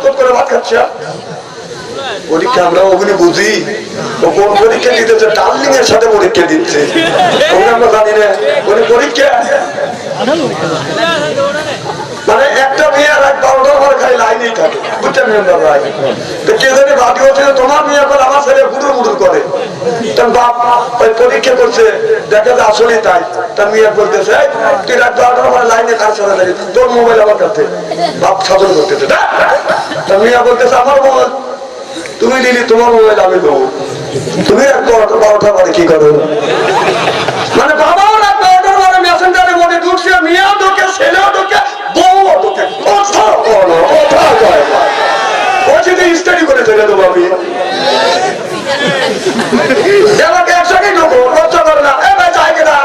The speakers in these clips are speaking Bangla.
বরকত করে ভাত খাচ্ছে। পরীক্ষা আমরা ওগুলি বুঝি, ও কোন পরীক্ষা দিতেছে, ডার্লিং এর সাথে পরীক্ষা দিচ্ছে, আমরা জানি না পরীক্ষা। মানে একটা মেয়ে আর এক 12টার পরে খালি লাইনেই থাকে, বুঝছেন মেম্বার ভাই? তো কে জানি বাকি হচ্ছে তোমার মেয়ে করে আমার ছেলে ফুটুর মুটুর করে। তার বাপ ওই পরীক্ষা করছে, দেখা যায় আসলেই তাই। তার মেয়ে বলতেছে তুই রাত 12টার পরে লাইনে কার সাথে থাকি, তোর মোবাইল আমার কাছে। বাপ শাসন করতেছে, তার মেয়ে বলতেছে আমার মোবাইল তুমি নিলি, তোমার মোবাইল আমি দেবো। তুমি রাত 12টার পরে কি করো? মানে বাবাও রাত 12টার পরে মেসেঞ্জারের মধ্যে ঢুকছে, মেয়েও ঢুকে, ছেলেও ঢুকে, বউও ঢুকে। কথা বলো, কথা কয় ও যদি স্টাডি করে চলে দেবো আমি আমাকে একসাথে ঢুকো, লজ্জা করে না? এ ভাই যাই কিনা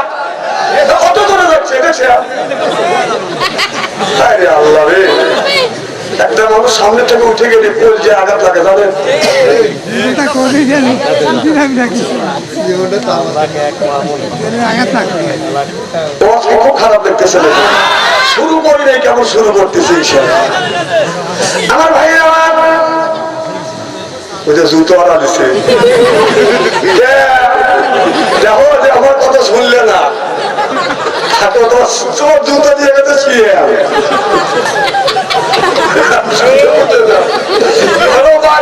কত করে যাচ্ছে দেখছে। আরে আল্লাহ রে, একটা মানুষ সামনে থেকে উঠে গেলে পোল যে আঘাত লাগে জানেন। খুব খারাপ দেখতেছে, শুরু করি নাই কেমন শুরু করতেছে আমার ভাই। আমার ওই যে জুতো আলা দিছে, দেখো যে আমার কথা শুনলে না, জুতো দিয়ে গেছে শুয়ে।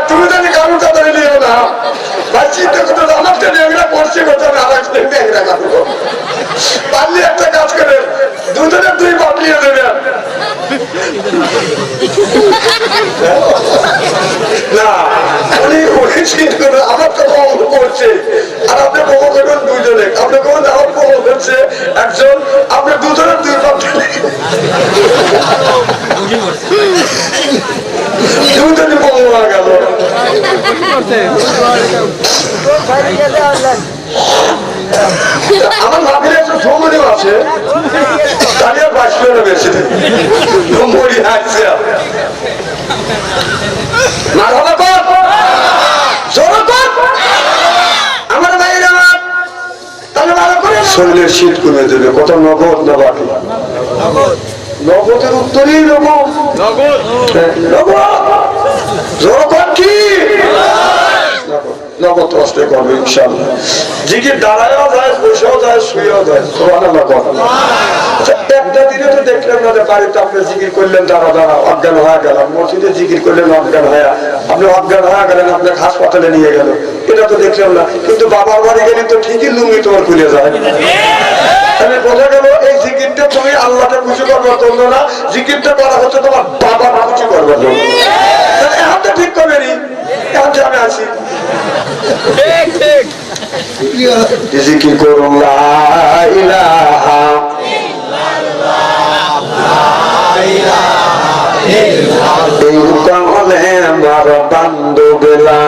তুমি জানি কারোর কথা নিও না ভাই, চিন্তা করতে আমার এগুলা করছে কথা পারলে একটা কাজ করে দুজনের 2 বাপ নিয়ে দেবেন না, আমার তো বউ করছে আর আপনি বউ করবেন দুজনে, আপনি কোন আমার বউ করছে একজন, আপনি দুজনের 2 বাপ দুজনে বউ হয়ে গেল। আমার ভাবির একটা সৌমনিও আছে, তাহলে আর 22 কিলো বেশি মরি আসছে। আমার ভাইয়ের আমার তাহলে ভালো করে শরীরের শীত কমে দেবে। কত নগদ না বাকি? নগদের উত্তরই নগদ, নগদ কি নগদ কষ্টে করবে ইনশাআল্লাহ। জিকির দাঁড়ায়ও যায়, বসেও যায়, শুয়েও যায়। সুবহানাল্লাহ। একটা দিনে তো দেখলেন না যে বাড়িতে আপনি জিকির করলেন, দাঁড়া দাঁড়া অজ্ঞান হয়ে গেলাম, মসজিদে জিকির করলেন অজ্ঞান হয়ে, আপনি অজ্ঞান হয়ে গেলেন, আপনাকে হাসপাতালে নিয়ে গেল, এটা তো দেখলাম না। কিন্তু বাবার বাড়ি গেলে তো ঠিকই লুঙ্গি তোমার খুলে যায়। আমি বোঝা গেল এই জিকিরটা তুমি আল্লাহকে খুশি করবার জন্য না, জিকিরটা করা হচ্ছে তোমার বাবার খুশি করবার জন্য। এখন তো ঠিক করবে নি, এখন যে আমি আছি জিকির করুন লা ইলাহা বান্ধবেলা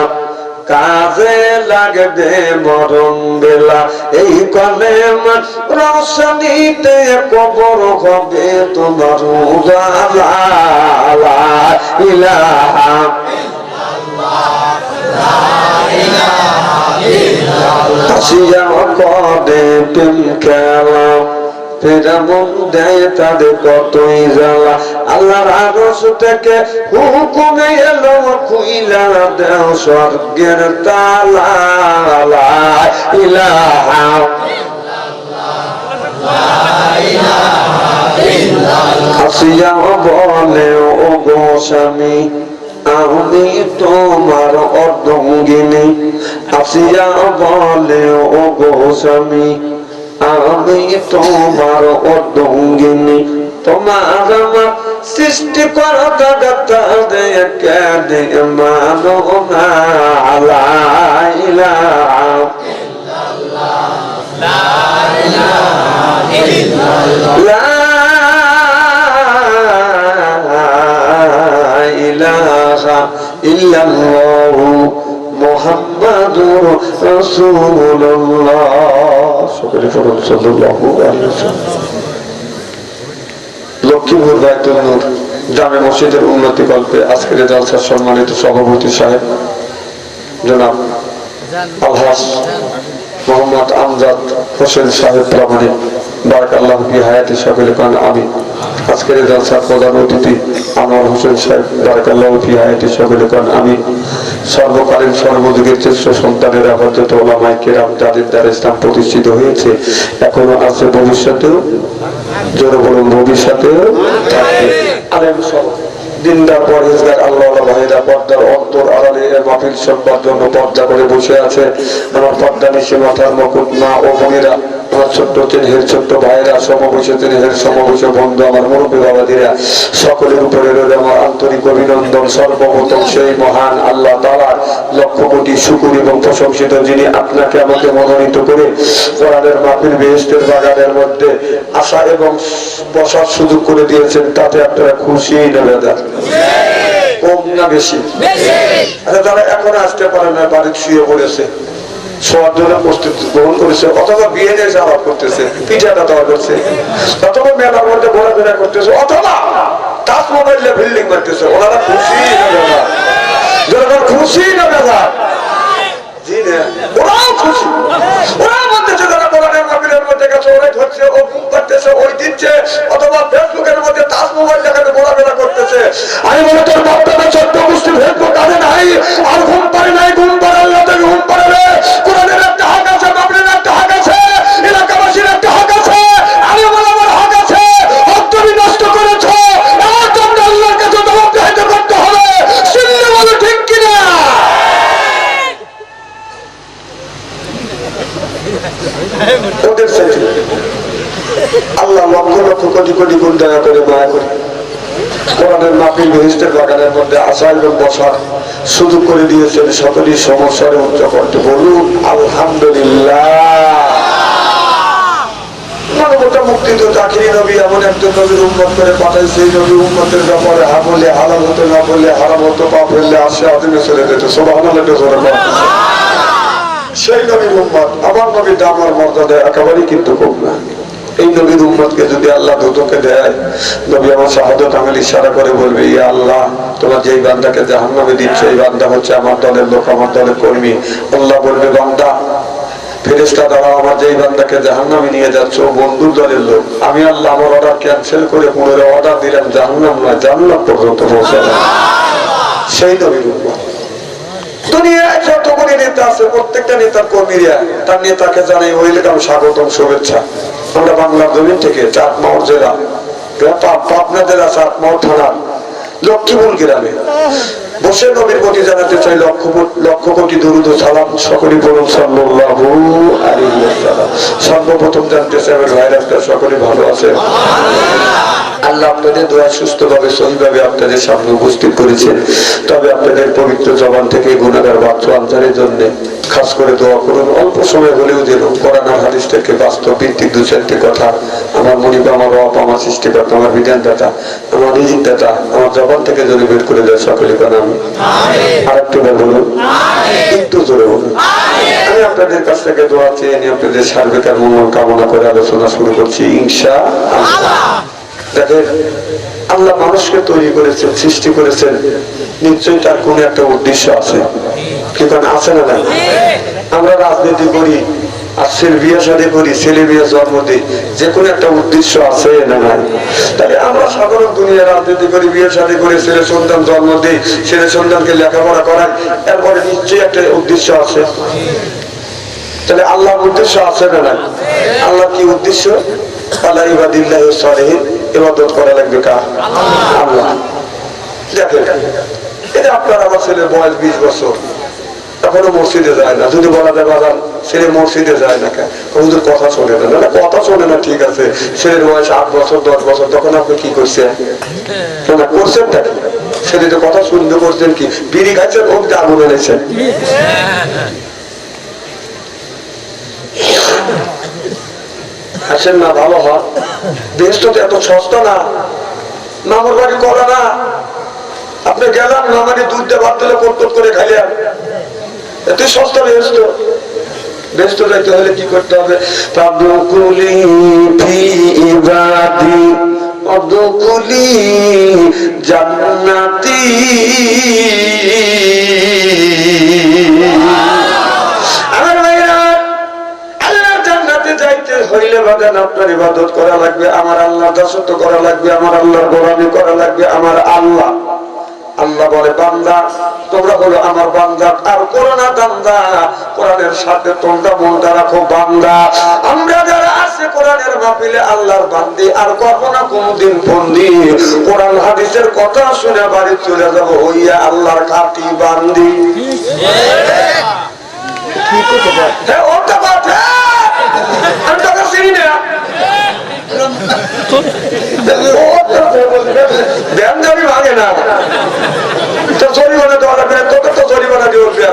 কাজে লাগবে মরণ বেলা, এই কলেমা রওশনীতে কবর হবে তোমার উজালা। লা ইলাহা হাসিয়া করে প্রেম খেলা, ফেরামন দেয় তাদের কতই জ্বালা। আল্লাহর আরশ থেকে হুকুমে এলো খুইলা দেও স্বর্গের তালা। লা ইলাহা হাসিয়া বলে ও গো স্বামী আমি তোমার অর্ধঙ্গিনী। হাসিয়া বলে ও গো স্বামী আমি তোমার অর্ধঙ্গিনী। তোমার আমার সৃষ্টি করতে কেন মানো না। লা ইলাহা ইল্লাল্লাহু মুহাম্মাদুর রাসূলুল্লাহ সাল্লাল্লাহু আলাইহি ওয়াসাল্লাম। লক্ষ্মীপুর বাইতুল নূর জামে মসজিদের উন্নতি কল্পে আজকের জলসার সম্মানিত সভাপতি সাহেব জনাব আলহাজ মোহাম্মদ আমজাদ হোসেন সাহেব প্রামাণিক, বারাকাল্লাহু ফি হায়াতি, সকলে কোন আমিন। আজকের জলসার প্রধান অতিথি আনোয়ার হোসেন সাহেব বারাকাল্লাহু ফি হায়াতি সকলে কোন আমি সর্বকালীন সর্বযুগের শ্রেষ্ঠ সন্তানের আবদ্ধত ওলামায়ে কেরাম যাদের দ্বারা ইসলাম প্রতিষ্ঠিত হয়েছে, এখনো আছে, ভবিষ্যতেও জোরে বলুন ভবিষ্যতেও থাকবে। আলেম সব দিনদার পরহেজগার আল্লাহ ভাইরা পর্দার অন্তর আড়ালে মাহফিল শুনবার জন্য পর্দা করে বসে আছে। আমার পর্দা নিশে মাথার মুকুট মা ও বোনেরা, আমার ছোট্ট চেনহের ছোট্ট ভাইরা, সমবয়সী চেনহের সমবয়সী বন্ধু, আমার মুরব্বী বাবাদিরা, সকলের উপরে রইল আমার আন্তরিক অভিনন্দন। সর্বপ্রথম সেই মহান আল্লাহ তাআলার লক্ষ কোটি শুকর এবং প্রশংসিত, যিনি আপনাকে আমাকে মনোনীত করে কোরআনের মাহফিল বেহেশতের বাগানের মধ্যে আসা এবং বসার সুযোগ করে দিয়েছেন। তাতে আপনারা খুশি না বেজার? কম না বেশি? আচ্ছা, তারা এখন আসতে পারে না, বাড়ি শুয়ে পড়েছে, সবার জন্য প্রস্তুতি গ্রহণ করেছে, অথবা বিয়ে নিয়ে যাওয়া করতেছে, পিঠাটা দেওয়া করছে, অথবা মেলার মধ্যে ঘোরাফেরা করতেছে, অথবা টাচ মোবাইলে বিল্ডিং মারতেছে। ওনারা খুশি না বেজার? যখন খুশি না বেজার? জি না, ওরাও খুশি। ওরা বলতেছে যারা কোরআনের মাহফিলের মধ্যে গেছে, ওরাই ধরছে, ও ঘুম পাচ্ছে, ওই দিচ্ছে, অথবা ফেসবুকের মধ্যে টাচ মোবাইল দেখাতে ঘোরাফেরা করতেছে। আমি বলে তোর বাপ্তাটা ছোট্ট গোষ্ঠী ফেসবুক আরে নাই, আর ঘুম পারে নাই, ঘুম পাড়ার লোকে ঘুম পাড়াবে। কোরআনের একটা হাক আছে, মাহফিলের একটা হাক আছে, এলাকাবাসীর একটা হাক আছে, আমি বলে আমার হাক আছে। হক তুমি নষ্ট করেছ, আমার জন্য আল্লাহর কাছে জবাব দিতে করতে হবে। শুনলে বলো ঠিক কিনা? ওদের সাথে আল্লাহ লক্ষ লক্ষ কোটি কোটি গুণ দয়া করে মায়া করে কোরআনের মাহফিল বেহেশতের বাগানের মধ্যে আসা এবং বসার সুযোগ করে দিয়েছেন। সকলেই সমস্যার উচ্চ করতে বলুন আলহামদুলিল্লাহ। মানবতা মুক্তি তো চাকরি নবী এমন একজন নবীর উম্মত করে পাঠাই, সেই নবী উম্মতের ব্যাপারে হা বলে হালাল হতে, না বললে হারাম হতো, পা ফেললে আসে আদিমে ছেড়ে যেত। সুবহানাল্লাহ। সেই নবীর উম্মত, আমার নবীর দাম আর মর্যাদা একেবারেই কিন্তু কম না। এই নবীর উম্মতকে যদি আল্লাহ দুটোকে দেয়, নবী আমার শাহাদাত আঙ্গুল ইশারা করে বলবে, ইয়া আল্লাহ, তোমার যেই বান্দাকে জাহান্নামে দিচ্ছ, এই বান্দা হচ্ছে আমার দলের লোক, আমার দলের কর্মী। আল্লাহ বলবে, বান্দা ফেরেশতা দ্বারা আমার যেই বান্দাকে জাহান্নামে নিয়ে যাচ্ছ, বন্ধুর দলের লোক, আমি আল্লাহ আমার অর্ডার ক্যান্সেল করে পুনরায় অর্ডার দিলাম জাহান্নাম নয়, জান্নাত পর্যন্ত পৌঁছানো। সেই নবীর উম্মত। দুনিয়ায় যতগুলি নেতা আছে, প্রত্যেকটা নেতার কর্মীরা তার নেতাকে জানাই ওয়েলকাম, স্বাগতম, শুভেচ্ছা। আমরা বাংলার জমিন থেকে চাটমাওর জেলা, পাবনা জেলা চাটমাওর থানার লক্ষ্মীপুর গ্রামে বসে নবীর প্রতি জানাতে চাই লক্ষ কোটি দরুদ ও সালাম। সকলেই বলুন সাল্লাল্লাহু আলাইহি ওয়াসাল্লাম। সর্বপ্রথম জানতে চাই আমার ভাইরাসটা সকলে ভালো আছে? আল্লাহ আপনাদের দোয়া সুস্থভাবে সহিভাবে আপনাদের সামনে উপস্থিত করেছেন। তবে আপনাদের পবিত্র জবান থেকে গুনাহগার বাচ্চা আনসারের জন্য খাস করে দোয়া করুন। অল্প সময় হলেও যেন কোরআন আর হাদিস থেকে বাস্তব ভিত্তিক দু চারটি কথা আমার মনিব, আমার রব, আমার সৃষ্টিকর্তা, আমার বিধানদাতা, আমার রিজিকদাতা আমার জবান থেকে যদি বের করে দেয়, সকলে কেন আমি আরেকটু বলুন, একটু জোরে বলুন। আমি আপনাদের কাছ থেকে দোয়া চেয়ে নিয়ে আপনাদের সার্বিক আর মঙ্গল কামনা করে আলোচনা শুরু করছি ইনশাআল্লাহ। দেখেন, আল্লাহ মানুষকে তৈরি করেছেন, সৃষ্টি করেছেন, নিশ্চয়ই তার কোন একটা উদ্দেশ্য আছে। কি কারণ আছে না? আমরা রাজনীতি করি, আর বিয়ে শাদী করি, ছেলে মেয়ে জন্ম দিই, যে কোনো একটা উদ্দেশ্য আছে না নাই? তাহলে আমরা সাধারণ দুনিয়া রাজনীতি করি, বিয়ে শাদী করে ছেলে সন্তান জন্ম দিই, ছেলে সন্তানকে লেখাপড়া করাই, এরপরে নিশ্চয়ই একটা উদ্দেশ্য আছে। তাহলে আল্লাহর উদ্দেশ্য আছে না নাই? আল্লাহ কি উদ্দেশ্য? আল্লাহ ইবাদিল্লাহি সালিহিন, ইবাদত করা লাগবে কার? আল্লাহ। দেখেন, এই যে আপনার আমার ছেলের বয়স 20 বছর, এখনো মসজিদে যায় না। যদি বলা যায় বাজার ছেলে মসজিদে যায় না, কেন? হুজুর কথা শোনে না। না, কথা শোনে না, ঠিক আছে, ছেলের বয়স 8 বছর 10 বছর, তখন আপনি কি করছেন? না করছেন না, ছেলেদের কথা শুনতে করছেন কি? বিড়ি খাচ্ছেন, হোক আগুন এনেছেন। আসেন না, ভালো হয়। দেশ তো এত সস্তা না, মামার বাড়ি করা না। আপনি গেলাম নামারি দুধ দিয়ে ভাত দিলে কট করে খাইলেন, এত সস্তা ব্যস্ত। ব্যস্ত যাইতে হলে কি করতে হবে? পাবকুলি ফি ইবাদি অদকুলি জান্নাতি। আমার ভাইরা, আল্লাহর জান্নাতে যাইতে হইলে দেন, আপনার ইবাদত করা লাগবে, আমার আল্লাহর দাসত্ব করা লাগবে, আমার আল্লাহর গোলামি করা লাগবে। আমার আল্লাহ আল্লাহ বলে বান্দা তোমরা হলো আমার বান্দা, আর করোনা দান্দা কোরআনের সাথে তোমরা মনটা রাখো বান্দা। আমরা যারা আছে কোরআনের মাহফিলে আল্লাহর বান্দি, আর কখনো কোনদিন বন্দি, কোরআন হাদিসের কথা শুনে বাড়ি চলে যাব হইয়া আল্লাহর খাঁটি বান্দি। হ্যাঁ ওটা কথা আমি তোকে চিনি না, ব্যায়ামদারি ভাঙে না, তো জরিমানা দেওয়া লাগবে, তোকে তো জরিমানা দিয়ে উঠবে,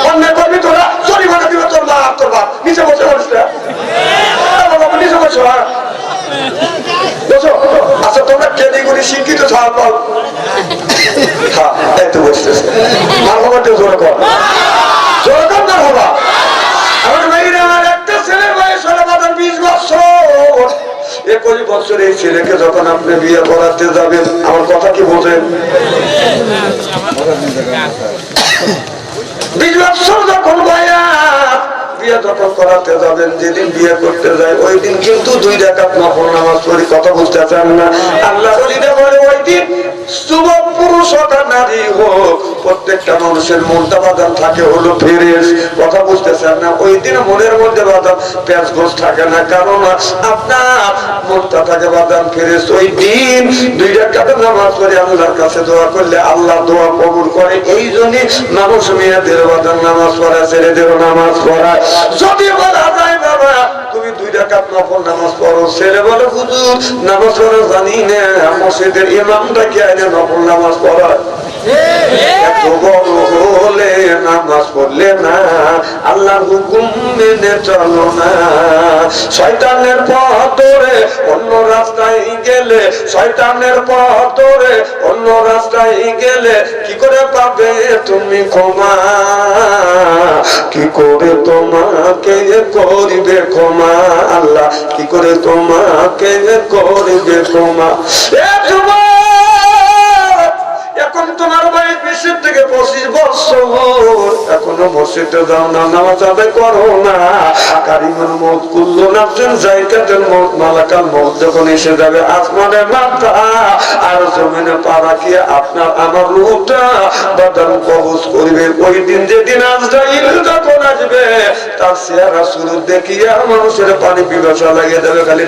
অন্যায় করবি তোরা জরিমানা দিবে তোর বাপ, তোর বাপ নিচে বসে বসে নিচে বসো। বসো আচ্ছা, তোমরা কেদিগুলি শিক্ষিত ছাড় পাও, হ্যাঁ এই তো বসতেছে মার বাবাতে জোরে কর, জোরে কর না বাবা। আমার মেয়েরা, আমার একটা ছেলের বয়স হলো মাত্র 20 বছর। 21 বছর এই ছেলেকে যখন আপনি বিয়ে করাতে যাবেন, আমার কথা কি বোঝেন? 20 বছর যখন বয়স, বিয়ে যখন করাতে যাবেন, যেদিন বিয়ে করতে যায় ওই দিন কিন্তু 2 রাকাত নফল নামাজ পড়ি। কথা বুঝতে চান না? আল্লাহ বলে ওই দিন যুবক পুরুষ হোক আর নারী হোক, প্রত্যেকটা মানুষের মনটা বাদাম থাকে হলো ফ্রেশ। কথা বুঝতেছেন না? ওই দিন মনের মধ্যে বাদাম পেঁয়াজ গোস থাকে না, কারণ আপনার মনটা থাকে বাদাম ফ্রেশ। ওই দিন 2 রাকাত নামাজ পড়ে আল্লাহর কাছে দোয়া করলে আল্লাহ দোয়া কবুল করে। এই জন্যই মানুষ মেয়েদের বাদাম নামাজ পড়া, ছেলেদেরও নামাজ পড়ায়। যদি বলা যায় বাবা তুমি 2 রাকাত নফল নামাজ পড়ো, ছেলে বলে হুজুর নামাজ পড়া জানি না, মসজিদের ইমামটাকে আইনে নফল নামাজ পড়ায়। এত বড় হলে নামাজ পড়লে না, আল্লাহর হুকুম মেনে চলো না। শয়তানের পথ ধরে অন্য রাস্তায় গেলে, শয়তানের পথ ধরে অন্য রাস্তায় গেলে কি করে পাবে তুমি ক্ষমা? কি করে তোমাকে করিবে ক্ষমা? আল্লাহ কি করে তোমাকে করিবে ক্ষমা? এখন তোমার বয়স 20 থেকে 25 বছর, এখনো মসজিদে যাও না, নামাজ আদায় করো না। কারিমুল মউত কুল্লু নাফসিন যায়কাতুল মউত, মালাকাল মউত যখন এসে যাবে আসমানের মাথা আর জমিনে পা রাখিয়ে আপনার আমার রূহটা বাদান কবজ করবে। ওই দিন যেদিন আজরাইল যখন আসবে, তার চেহারা শুরু দেখিয়া মানুষের পানি পিপাসা লাগিয়ে যাবে, খালি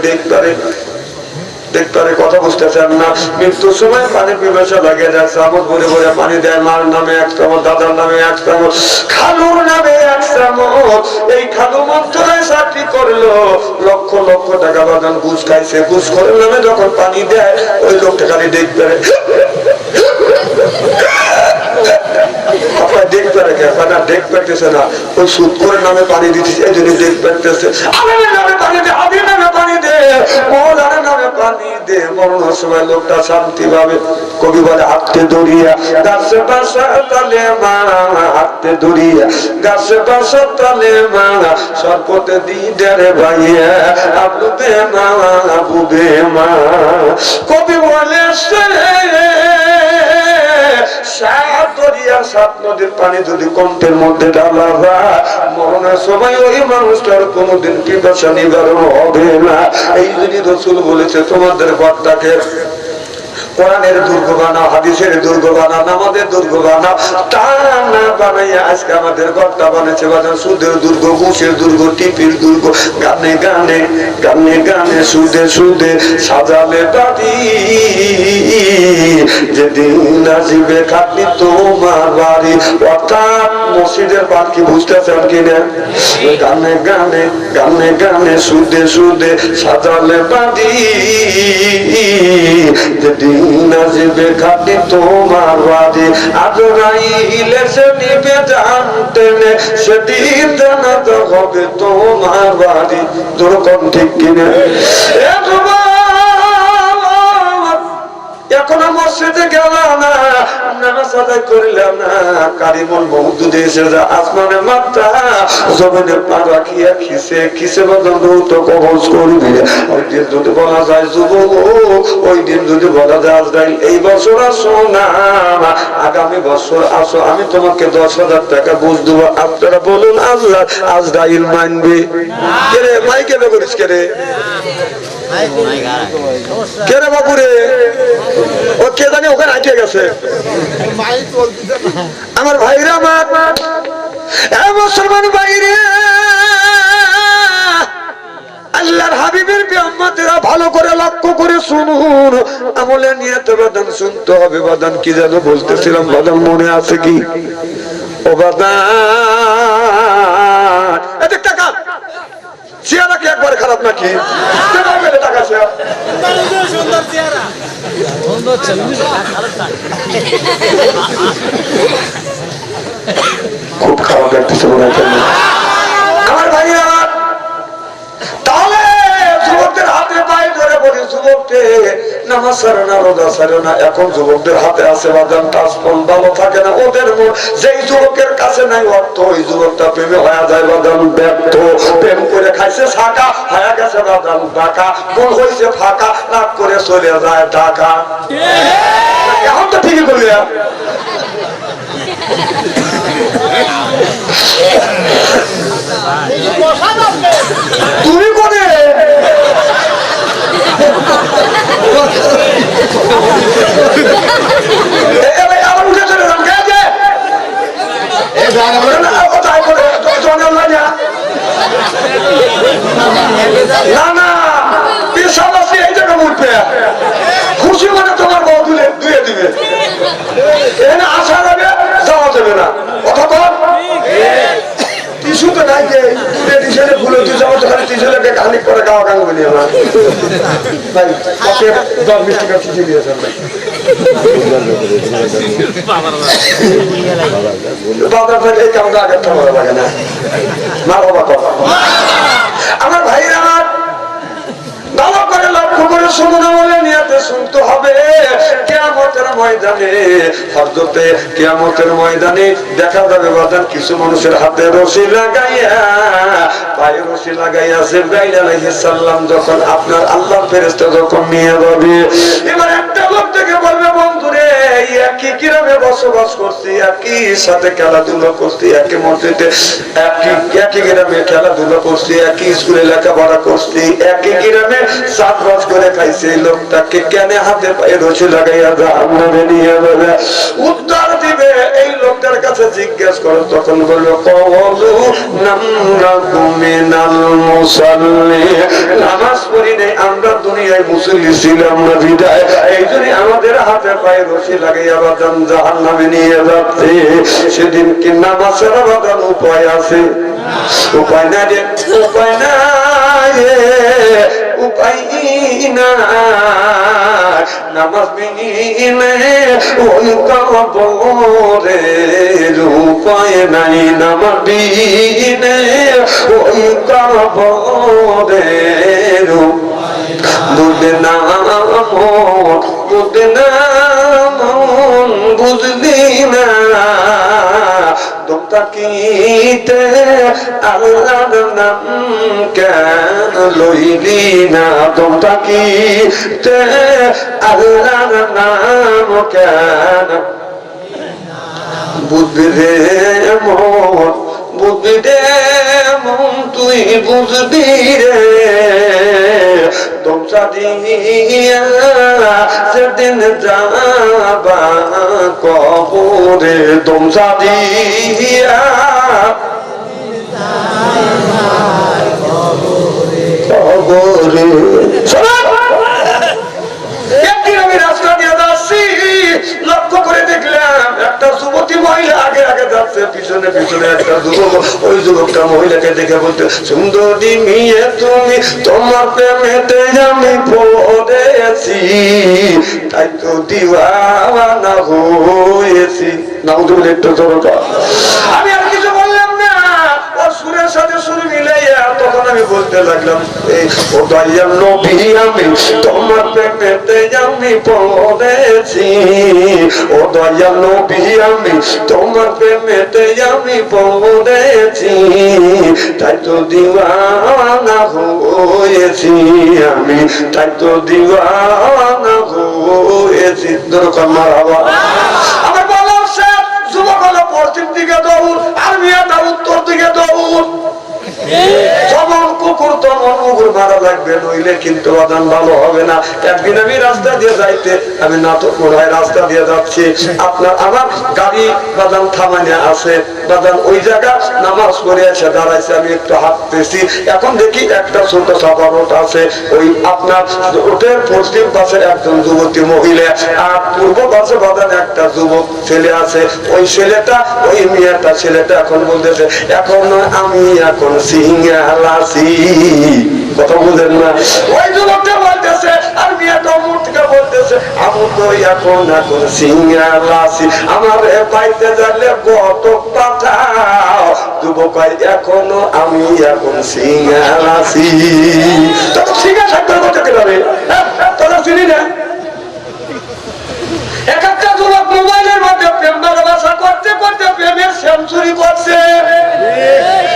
দেখতে কথা বুঝতেছেন না? মৃত্যুর সময় পানি পিপাসা লাগে যায়, চামচ ভরে ভরে পানি দেয়। মার নামে 1 চামচ, দাদার নামে 1 চামচ, খালুর নামে 1 চামচ। এই খালু মন্ত্রণায় চাকরি করলো, লক্ষ লক্ষ টাকা বাগান ঘুষ খাইছে। ঘুষ করে নামে যখন পানি দেয়, ওই লোকটা খালি দেখতে না, ওই সুদ করে নামে পানি দিতেছে, এই জন্য দেখ পাইতেছে। আলেমের নামে পানি দে, আদির নামে পানি দে, মৌলানার নামে পানি দে, মরণের সময় লোকটা শান্তি পাবে। কবি বলে হাতে দড়িয়া গাছে বাসা তালে মা, হাতে দড়িয়া গাছে বাসা তালে মা, সরপতে দিদারে ভাইয়া আবুবে মা, আবুবে মা। কবি বলে সাত নদীর পানি যদি কণ্ঠের মধ্যে ঢালা হয়, মরণের সময় ওই মানুষটার কোনোদিন পিপাসা নিবারণ হবে না। এই জন্য রাসূল বলেছে তোমাদের ঘরটাকে কোরআনের দুর্গ বানাও, হাদিসের দুর্গ বানাও, নামাজের দুর্গ বানাও। তা না বানাইয়া আজকে আমাদের ঘরটা বানাচ্ছে বাজার সুদের দুর্গ, ঘুষের দুর্গ, টিপির দুর্গ। গানে গানে গানে গানে সুদে সুদে সাজালে বাড়ি, যেদিন আসবে খাটনি তোমার বাড়ি। অর্থাৎ মসজিদের পাখি বুঝতেছেন কিনা? গানে গানে গানে গানে সুদে সুদে সাজালে বাড়ি, যেদিন নাজিবে খাটি তোমার বাড়ি। আজরাইল এসে নিবে জানতে নে, সেদিন জানাতে হবে তোমার বাড়ি। যেরকম ঠিক কিনা? এখনো মসজিদে গেলাম না, নামাজ আদায় করলাম না, কারিমুল মওদুদ এসে যা আসমানের মাত্রা জমিনে পা রাখিয়া কিসে বদন তো কবজ করবি। ওই দিন যদি বলা যায় যুবক, ওই দিন যদি বলা যায় আজরাইল এই বছর আসো না, আগামী বছর আসো, আমি তোমাকে 10,000 টাকা বুঝ দেবো। আপনারা বলুন আল্লাহ আজরাইল মানবে? কে রে মাইকে করিস? কে রে কে রে বাবুরে? ও কে জানি ওখানে আটকে গেছে। আমার ভাইরা, আমার মুসলমান ভাইরে, আল্লাহর হাবিবের উম্মতেরা ভালো করে লক্ষ্য করে শুনুন। আমলে নিয়তে বাদান শুনতে হবে। বাদান কি যেন বলতেছিলাম, বাদান মনে আছে কি? ও বাদান এত টাকা চেহারা কি একবার খারাপ নাকি? টাকা খুব খারাপ লাগতেছে মনে হয় আমার ভাইয়া। তাহলে যুবকদের হাতে পায়ে ধরে বলি, যুবককে নামাজ ছাড়ো না, রোজা ছাড়ো না। এখন যুবকদের হাতে আছে বাদাম টাচফোন, ভালো থাকে না ওদের মন। যেই যুবকের কাছে নাই অর্থ, ওই যুবকটা প্রেমে হয়ে যায় বাদাম ব্যর্থ। প্রেম করে খাইছে ছাকা, হয়ে গেছে বাদাম ডাকা। মন হয়েছে ফাঁকা, রাগ করে চলে যায় ঢাকা। এখন তো ঠিকই বলি। তুমি কোনে আবার উঠে চলে যান না না পেশাব আছে এই জায়গা উঠবে। খুশি মানে তোমার বউ ধুয়ে দিবে, এখানে আসা যাবে যাওয়া যাবে না। কথা কর টিসু তো নাই, যে টিসেলে ভুলে তুই যাবো তো খালি টিসেলেকে খানিক করে গাওয়া গান বলি আমার ভাই। ওকে 10-20 টাকা চিঠি দিয়েছেন ভাই। বাবার ভাই এই কামটা আগের তো ভালো লাগে না। মা বাবা কথা আমার ভাইরা, আমার ভালো করে লক্ষ্য করে শুনুন। বলে নিয়াতে শুনতে হবে। কিয়ামতের ময়দানে, হযরতে কিয়ামতের ময়দানে দেখা যাবে বাদান কিছু মানুষের হাতে রশি লাগাইয়া, পায়ে রশি লাগাইয়া জিবরাইল আলাইহিস সালাম যখন আপনার আল্লাহর ফেরেশতা যখন নিয়ে যাবে, এবার একটা লোক থেকে বলবে বন্ধুরে একই গ্রামে বসবাস করছি, একই সাথে খেলাধুলা করছি, একই মসজিদে একই গ্রামে খেলাধুলা করছি, একই স্কুলে লেখাপড়া করছি, একই গ্রামে চাষবাস করে খাইছে। এই লোকটাকে কেন হাতে পায়ে রশি লাগাইয়া জাহান্নামে নিয়ে যাবে? উত্তর দিবে এই লোকটার কাছে জিজ্ঞেস করো। তখন বললো কওলু নামরাকু মিনাল মুসাল্লি, নামাজ পড়ি নাই আমরা, দুনিয়ায় মুসল্লি ছিলাম না বিদায়, এই জন্য আমাদের হাতে পায়ে রশি লাগাইয়া বাদান জাহান্নামে নিয়ে যাচ্ছে। সেদিন কি নামাজের বাদান উপায় আছে? উপায় না রে, উপায় নাই, উপায় না। নামাজ বিনে ওই কবরের উপায় নাই, নামাজ বিনে ওই কবরের বুঝে না মন, বুঝে না মন, বুঝলি না দমতাকিতে আল্লাহর নাম কেন লইলি না? দমতাকিতে আল্লাহর নাম কেন? বুঝবি রে মন, বুঝবি রে মন, তুই বুঝবি রে। দমসা দিয়া সেদিন যাবা কবরে, দমসা দিয়া কবরে। একদিন আমি রাস্তা দিয়ে যাচ্ছি, লক্ষ্য করে দেখলাম একটা যুবতী মহিলা আগে আগে যাচ্ছে, পিছনে পিছনে একটা যুবক। ওই যুবকটা মহিলাকে দেখে বলতে, সুন্দরী মেয়ে তুমি, তোমার প্রেমেতে আমি পড়েছি, তাই তো দিওয়ানা হয়েছি। নাউজুবিল্লাহ, একটু দরকার। আমি আর কিছু বললাম না, ওর সুরের সাথে সুর মিলাইয়া তখন আমি বলতে বলতে লাগলাম, এই ও দয়াল নবী আমি তোমার প্রেমেতে আমি পড়েছি, ও দয়াল নবী আমি তোমার প্রেমেতে আমি পড়েছি, তাই তো দিওয়ানা হয়েছি আমি, তাই তো দিওয়ানা হয়েছি। আমার বলা হচ্ছে যুবক হলো পশ্চিম দিকে দৌড় আর মেয়েটা উত্তর দিকে দৌড়। যেমন কুকুর তেমন মুগুর মারা লাগবে, নইলে কিন্তু বাদান ভালো হবে না। একদিন আমি রাস্তা দিয়ে যাইতে, আমি নাটক মনে হয় রাস্তা দিয়ে যাচ্ছি, আপনার আমার গাড়ি বাদান থামানে আছে, বাদান ওই জায়গা নামাজ পড়ে এসে দাঁড়াইছে, আমি একটু হাঁটতেছি, এখন দেখি একটা ছোট চাপা রোড আছে, ওই আপনার রোডের পশ্চিম পাশে একজন যুবতী মহিলা আর পূর্ব পাশে বাদান একটা যুবক ছেলে আছে। ওই ছেলেটা ওই মেয়েটা ছেলেটা এখন বলতেছে, এখন আমি এখন সিঙ্গালাসি, কথা বুঝেন না? ওই যুবকটা বলতেছে আর মেয়েটা মুখ থেকে বলতেছে, আমি তো এখন এখন সিঙ্গালাসি, আমার পাইতে যালে কত পাঠাও। যুবক এখনো আমি এখন সিঙ্গালাসি। তখন সিঙ্গা থাকতে করতে পারে তোরা চিনি না? এক একটা যুবক মোবাইলের মধ্যে প্রেম ভালোবাসা করতে করতে প্রেমের সেঞ্চুরি করছে।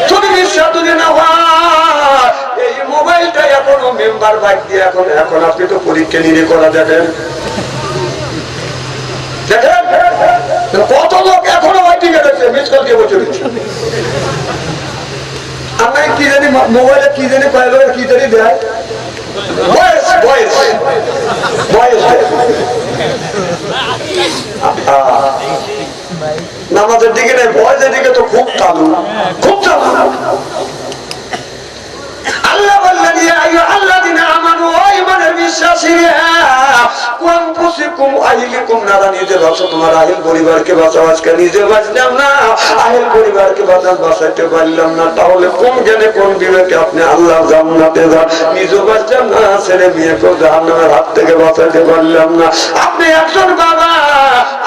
যদি বিশ্বাস যদি না হয়, এই মোবাইলটা এখনো মেম্বার বাইক দিয়ে এখন এখন আপনি তো পরীক্ষা নিয়ে করা দেখেন দেখেন কত লোক এখনো ওয়াইটিংয়ে রয়েছে, মিস কল দিয়ে বসে রয়েছে। আমি কি জানি মোবাইলে কি জানি পাইল, কি জানি দেয় বয়স বয়স বয়স নামাজের দিকে নেই, বয়সের দিকে তো খুব চালু, খুব চালু। আল্লাহ বললেন, ইয়া আইয়ুহাল্লাযীনা আমানু, ও ঈমানের বিশ্বাসীরা, কুনফুসিকুম আহলিকুম নারা, নিজে বাঁচো, তোমার আহল পরিবারকে বাঁচাও। আজকে নিজে বাঁচলাম না, আহল পরিবারকে বাঁচাতে পারলাম না, তাহলে কোন জ্ঞানে কোন বিবেকে আপনি আল্লাহ জান্নাতে যান? নিজে বাঁচলাম না, ছেলে মেয়েকেও জাহান্নামের হাত থেকে বাঁচাতে পারলাম না। আপনি একজন বাবা,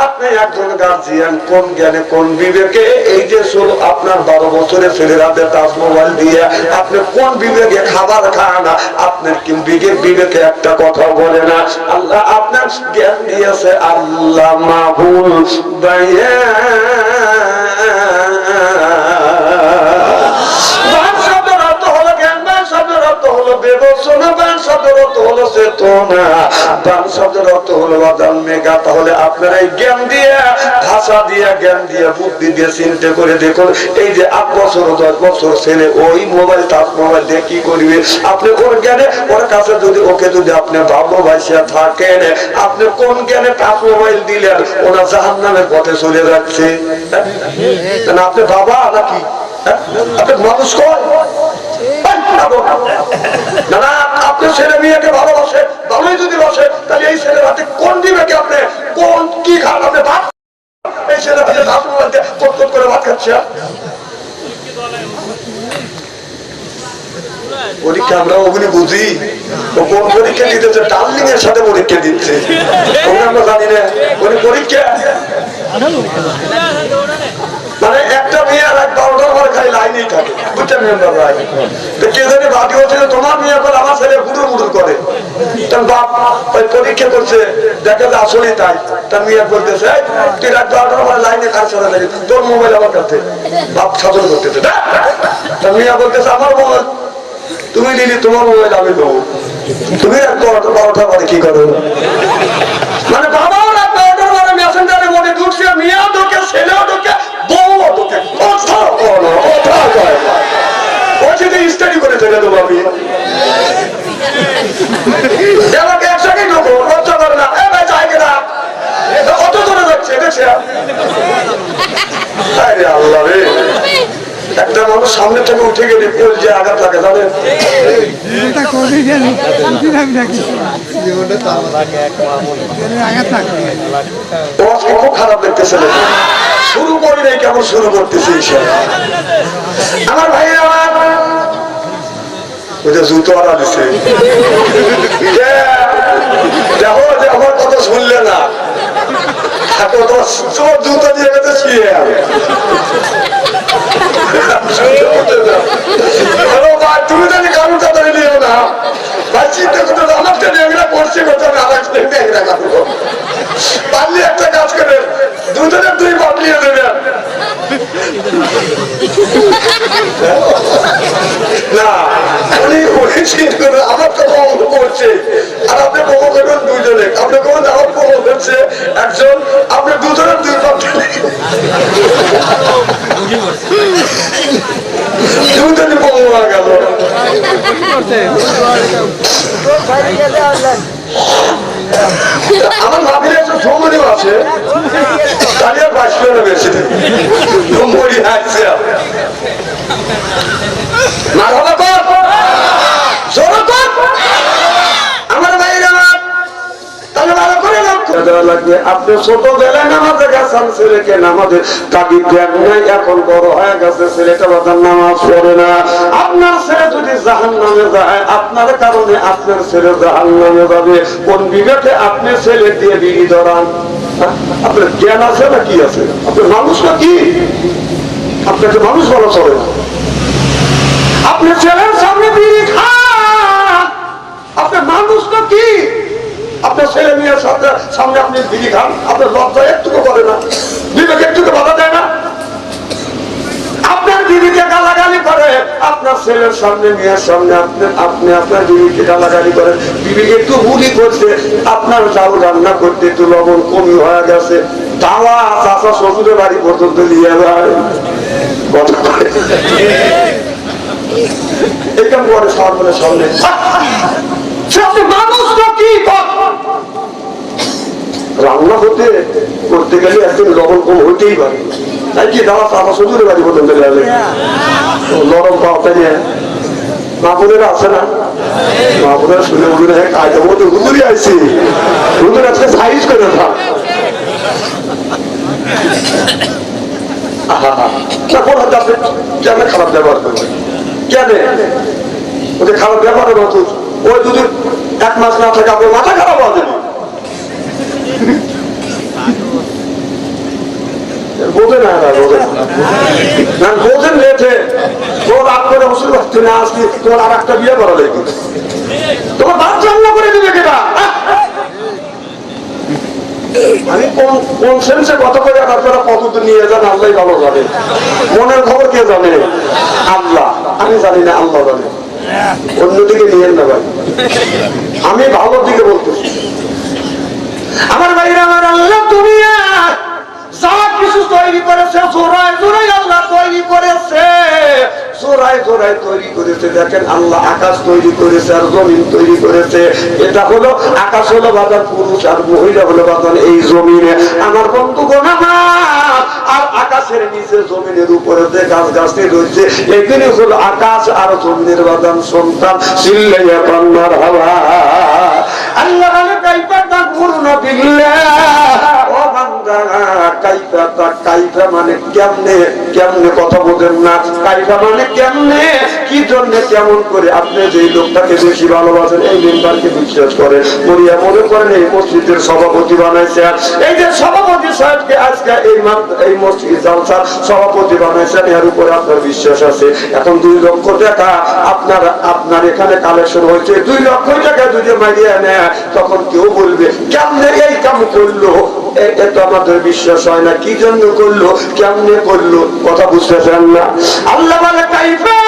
আপনি একজন গার্জিয়ান, কোন জ্ঞানে কোন বিবেকে এই যে আপনার 12 বছরের ছেলের হাতে টাচ মোবাইল দিয়ে আপনি কোন বিবেকে খাবার খান? আপনার কি বিবেকে একটা কথা বলে না? আল্লাহ আপনার জ্ঞান দিয়েছে, আল্লাহ মাহুল তাহলে আপনারা জ্ঞান দিয়ে, ভাষা দিয়ে, জ্ঞান দিয়ে, বুদ্ধি দিয়ে চিন্তা করে দেখুন, এই যে 8 বছর 10 বছর ছেলে ওই মোবাইল টাচ মোবাইল দিয়ে কি করবে? আপনি কোন জ্ঞানে ওর কাছে যদি ওকে যদি আপনি ভালোবাসিয়া থাকেন, আপনি কোন জ্ঞানে টাচ মোবাইল দিলেন? ওরা জাহান্নামের পথে চলে যাচ্ছে। আপনি বাবা নাকি? আপনি মানুষ কয় না, আপনি ছেলে মেয়েকে ভালোবাসে, ভালোই যদি বসে, তাহলে এই ছেলের হাতে কোন বিবেকে আপনি কোন কি খান? আপনি ভাত, এই ছেলে ভাত করে ভাত খাচ্ছে। পরীক্ষা আমরা ওগুলি বুঝি, ও কোন পরীক্ষা দিতেছে? ডার্লিং এর সাথে পরীক্ষা দিচ্ছে, আমরা জানি না পরীক্ষা। মানে একটা মেয়ে আর এক 12টার পরে খালি লাইনেই থাকে, বুঝছেন? কে জানি বাকি হচ্ছে তোমার মেয়ে করে আমার ছেলে গুড়ুর মুড়ুর করে। তার বাপ পরীক্ষা করছে, দেখে যে আসলেই তাই। তার মেয়ে বলতেছে, তুই রাত 12টার পরে লাইনে কাজ চলে যাবি, তোর মোবাইল আমার কাছে। বাপ শাসন করতেছে, তার মেয়ে বলতেছে, আমার মোবাইল তুমি দিলি, তোমার মোবাইল আমি দেবো। তুমি রাত 12টার পরে কি করো? মানে বাবাও রাত 12টার পরে মেসেঞ্জারে মনে ঢুকছে, মেয়েও ঢুকে, ছেলেও ঢুকে, বউও ঢুকে, কথা বলো, কথা কয়। ও যদি স্টাডি করে চলে দেবো আমি, আমাকে এক জায়গায় ঢুকো, লজ্জা করে না? এ ভাই যাই কিনা, কত দূরে যাচ্ছে দেখছে? আরে আল্লাহ রে, একটা মানুষ সামনে থেকে উঠে গেলে যে আঘাত লাগে, জানেন? খুব খারাপ লাগতেছে, শুরু করি নাই, কেমন শুরু করতেছি। আমার ভাইয়ের আমার জুতো আনা দিছে, দেখো যে আমার কথা শুনলে না, জুতো দিয়ে গেছে শুয়ে। তুমি জানি কারণ কথা কথা আমাকে ন্যাংরা পড়ছে কথা আমি আরেকটা ন্যাংরা কাটবো পারলে একটা কাজ করে দুজনের দুই বাটলিয়ে দেবেন না উনি আমার তো বন্ধ করছে আর আপনি বন্ধ করবেন দুজনে আপনি কোন আমার বন্ধ করছে একজন আপনি দুজনের দুই বাটলি দুজনে বন্ধ হয়ে গেল আমার ভাবির একজন সৌমনিও আছে তাহলে আর 22 কিলো বেশি মরি আসছে মারহাবা কর জোরে কর আমার ভাইরা তাহলে ভালো করে দেওয়া লাগবে আপনি ছোটবেলায় নামাজে গেছেন ছেলেকে নামাজে তাগিদ দেন নাই এখন বড় হয়ে গেছে ছেলেটা বাজার নামাজ পড়ে না আপনার ছেলে যদি জাহান্নামে যায় আপনার কারণে আপনার ছেলে জাহান্নামে যাবে কোন বিবেকে আপনি ছেলে দিয়ে বিড়ি ধরান আপনার জ্ঞান আছে না কি আছে আপনার মানুষ না কি আপনাকে মানুষ বলা চলে না আপনি ছেলের সামনে বিড়ি খান আপনার মানুষ না কি আপনার ছেলে মেয়ের সামনে আপনি বিড়ি খান আপনার লজ্জা একটুকু করে না বিবেক একটুকু বাধা দেয় না আপনার বিবিকে গালাগালি করে আপনার ছেলের সামনে মেয়ের সামনে আপনি আপনার বিবিকে গালাগালি করেন বিবিকে একটু ভুলি করছে আপনার চাল রান্না করতে একটু লবণ কমি হয়ে গেছে তাওয়া চাষা শ্বশুরের বাড়ি পর্যন্ত নিয়ে যায় কথা করে এটা করে সরকারের সামনে মানুষ তো কি রান্না করতে গেলে একদিন লবণ কম হইতেই পারে তাই কি দাওয়া চাপা শ্বশুরের বাড়ি পর্যন্ত গেলে নরম পাওয়া নিয়ে মাপুরেরা আছে না মাপুরেরা শুনে হুজুরে কায়দা মতো হুজুরই আইছি হুজুর আজকে সাইজ করে থাক কোন হাতে আপনি কেন খারাপ ব্যবহার করবেন কেন ওদের খারাপ ব্যবহারের মতো ওই যদি 1 মাস না থাকে আপনার মাথা খারাপ হওয়া যাবে বোঝে না বোঝেন লেটে তোর রাগ করে ওষুধ তুই না আসলি তোমার আর একটা বিয়ে করা লাগবে তোমার বাদ জন্ম করে দিবে কেটা আমি কোন সেন্সে কত করে আপনারা কতদূর নিয়ে যান আল্লাহ ভালো জানে মনের খবর কে জানে আল্লাহ আমি জানি না আল্লাহ জানে অন্যদিকে নিয়েন না ভাই আমি ভালোর দিকে বলতেছি আমার ভাইরা আমার আল্লাহ দুনিয়া যা কিছু তৈরি করেছে জোড়ায় জোড়ায় আল্লাহ তৈরি করেছে জোড়ায় জোড়ায় তৈরি করেছে দেখেন আল্লাহ আকাশ তৈরি করেছে আর জমিন তৈরি করেছে এটা হলো আকাশ হলো বাজার পুরুষ আর মহিলা হলো বাজার এই জমিনে আমার বন্ধুগণ আমার আর আকাশের নিচে জমিনের উপরে যে গাছ গাছটি রয়েছে এগুলি হলো আকাশ আর জমিনের বাজার সন্তান চিল্লাইয়া কান্নার হাওয়া আল্লাহ কাইফা তাকফুরুনা বিল্লাহ ও বান্দা কাইফা মানে কেমনে কেমনে কথা বলেন না কাইফা মানে কেমনে কি জন্য কেমন করে আপনি যে লোকটাকে বেশি ভালোবাসেন এই মেম্বারকে বিশ্বাস করেন মরিয়া মনে করেন এই মসজিদের সভাপতি বানাইছে এই যে সভাপতি সাহেবকে আজকে এই মসজিদ জালসার সভাপতি বানাইছেন এর উপরে আপনার বিশ্বাস আছে এখন 2 লক্ষ টাকা আপনার এখানে কালেকশন হয়েছে 2 লক্ষ টাকা যদি মারিয়ে নেয় তখন কেউ বলবে কেমনে এই কাম করলো এটা আমাদের বিশ্বাস হয় না কি জন্য করলো কেমনে করলো কথা বুঝতেছেন না আল্লাহ বলে কাইফা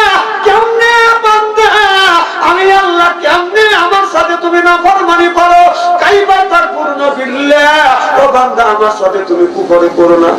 কেমনে বান্দা আমি আল্লাহ কেমনে আমার সাথে তুমি নাফরমানি করো কাইফা তাকফুরুনা বিল্লাহ ও বান্দা আমার সাথে তুমি কুফরি করো না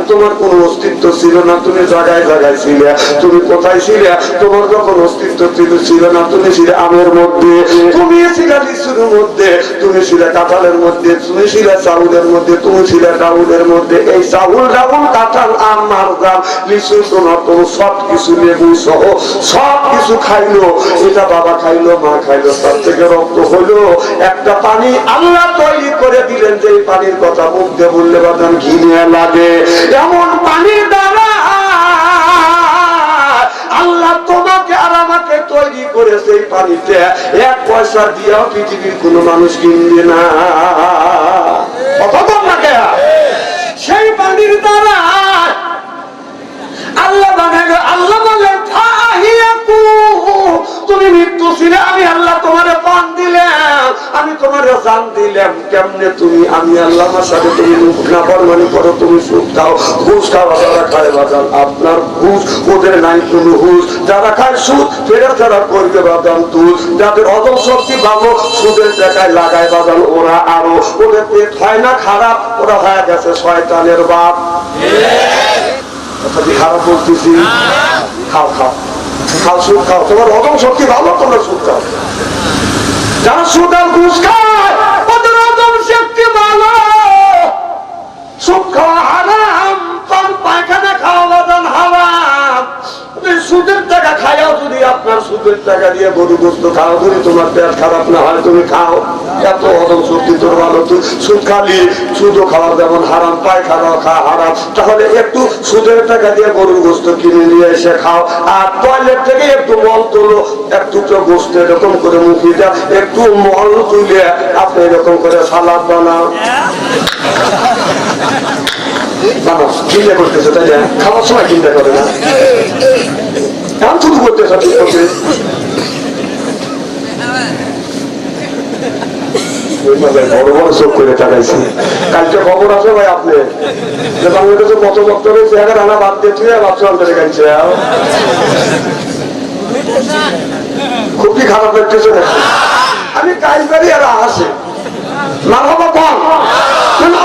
তোমার কোন অস্তিত্ব ছিল না তুমি জায়গায় জায়গায় ছিলে তুমি কোথায় ছিলে তোমার যখন অস্তিত্ব ছিল না তুমি ছিলে আমের মধ্যে তুমি ছিলে লিচুর মধ্যে তুমি ছিলে কাঁঠালের মধ্যে তুমি ছিলে চাউলের মধ্যে তুমি ছিলে ডাউলের মধ্যে এই চাউল ডাউল কাঁঠাল আম মারজাম লিচু তোমার তো সবকিছু লেবু সহ সবকিছু খাইলো এটা বাবা খাইলো মা খাইলো তার থেকে রক্ত হলো একটা পানি আল্লাহ তৈরি করে দিলেন যে এই পানির কথা মুখে বললে বাদান ঘিনে লাগে এমন পানির দ্বারা আল্লাহ তোমাকে আর আমাকে তৈরি করেছে এই পানিতে 1 পয়সা দিয়েও পৃথিবীর কোনো মানুষ কিনবে না কত না কে সেই পানির দ্বারা আল্লাহ বানাবে আল্লাহ বলে ফাহিয়াকুন দিলাম কেমনে তুমি আমি আল্লাহর সাথে তুমি নাফরমানি করো, তুমি সুদ খাও, ঘুষ খাও, যারা খায় বাজান আপনার ঘুষ, ওদের নাই কোনো ঘুষ, যারা খায় সুদ ফেরত তারা করবে বাজান তুষ, যাদের হজম শক্তি ভালো সুদের জায়গায় লাগায় বাজান ওরা আরো, ওদের পেট হয় না খারাপ, ওরা হয়ে গেছে শয়তানের বাপ। খারাপ বলতেছি, খাও খাও খাও সুদ খাও, তোমার হজম শক্তি ভালো, তোমরা সুদ খাও। যারা সুদ আর ঘুষ খায় ওদের হজম শক্তি ভালো, সুদ খাওয়া হারাম, পান পায়খানা খাওয়া বাদান হারাম। সুদের টাকা খাইও যদি আপনার সুদের টাকা দিয়ে গরু গোস্ত খাও, যদি তোমার পেট খারাপ না হয় তুমি খাও, এত হজম শক্তি তোর ভালো। তুই সুদ খালি, সুদও খাওয়া যেমন হারাম, পায়খানাও খাওয়া হারাম, তাহলে একটু সুদের টাকা দিয়ে গরুর গোস্ত কিনে নিয়ে এসে খাও, আর টয়লেট থেকে একটু মল তোলো, একটু গোস্ত এরকম করে মুখে যা, একটু মল তুলে আপনি এরকম করে সালাদ বানাও। চিন্তা করতেছে তাই না, খাওয়ার সময় চিন্তা করে না, এখন শুরু করতেছে ঠিক করতে। বড় বড় চোখ করে তাকাইছি, কালকে খবর আছে ভাই আপনি যে বাংলাদেশে কত বক্তব্য হয়েছে, এখন আনা বাদ দিয়ে তুই ভাবছিলাম ধরে গেছে, খুব কি খারাপ লাগতেছে না? আমি কাইবারি আর আসে না বাবা কম,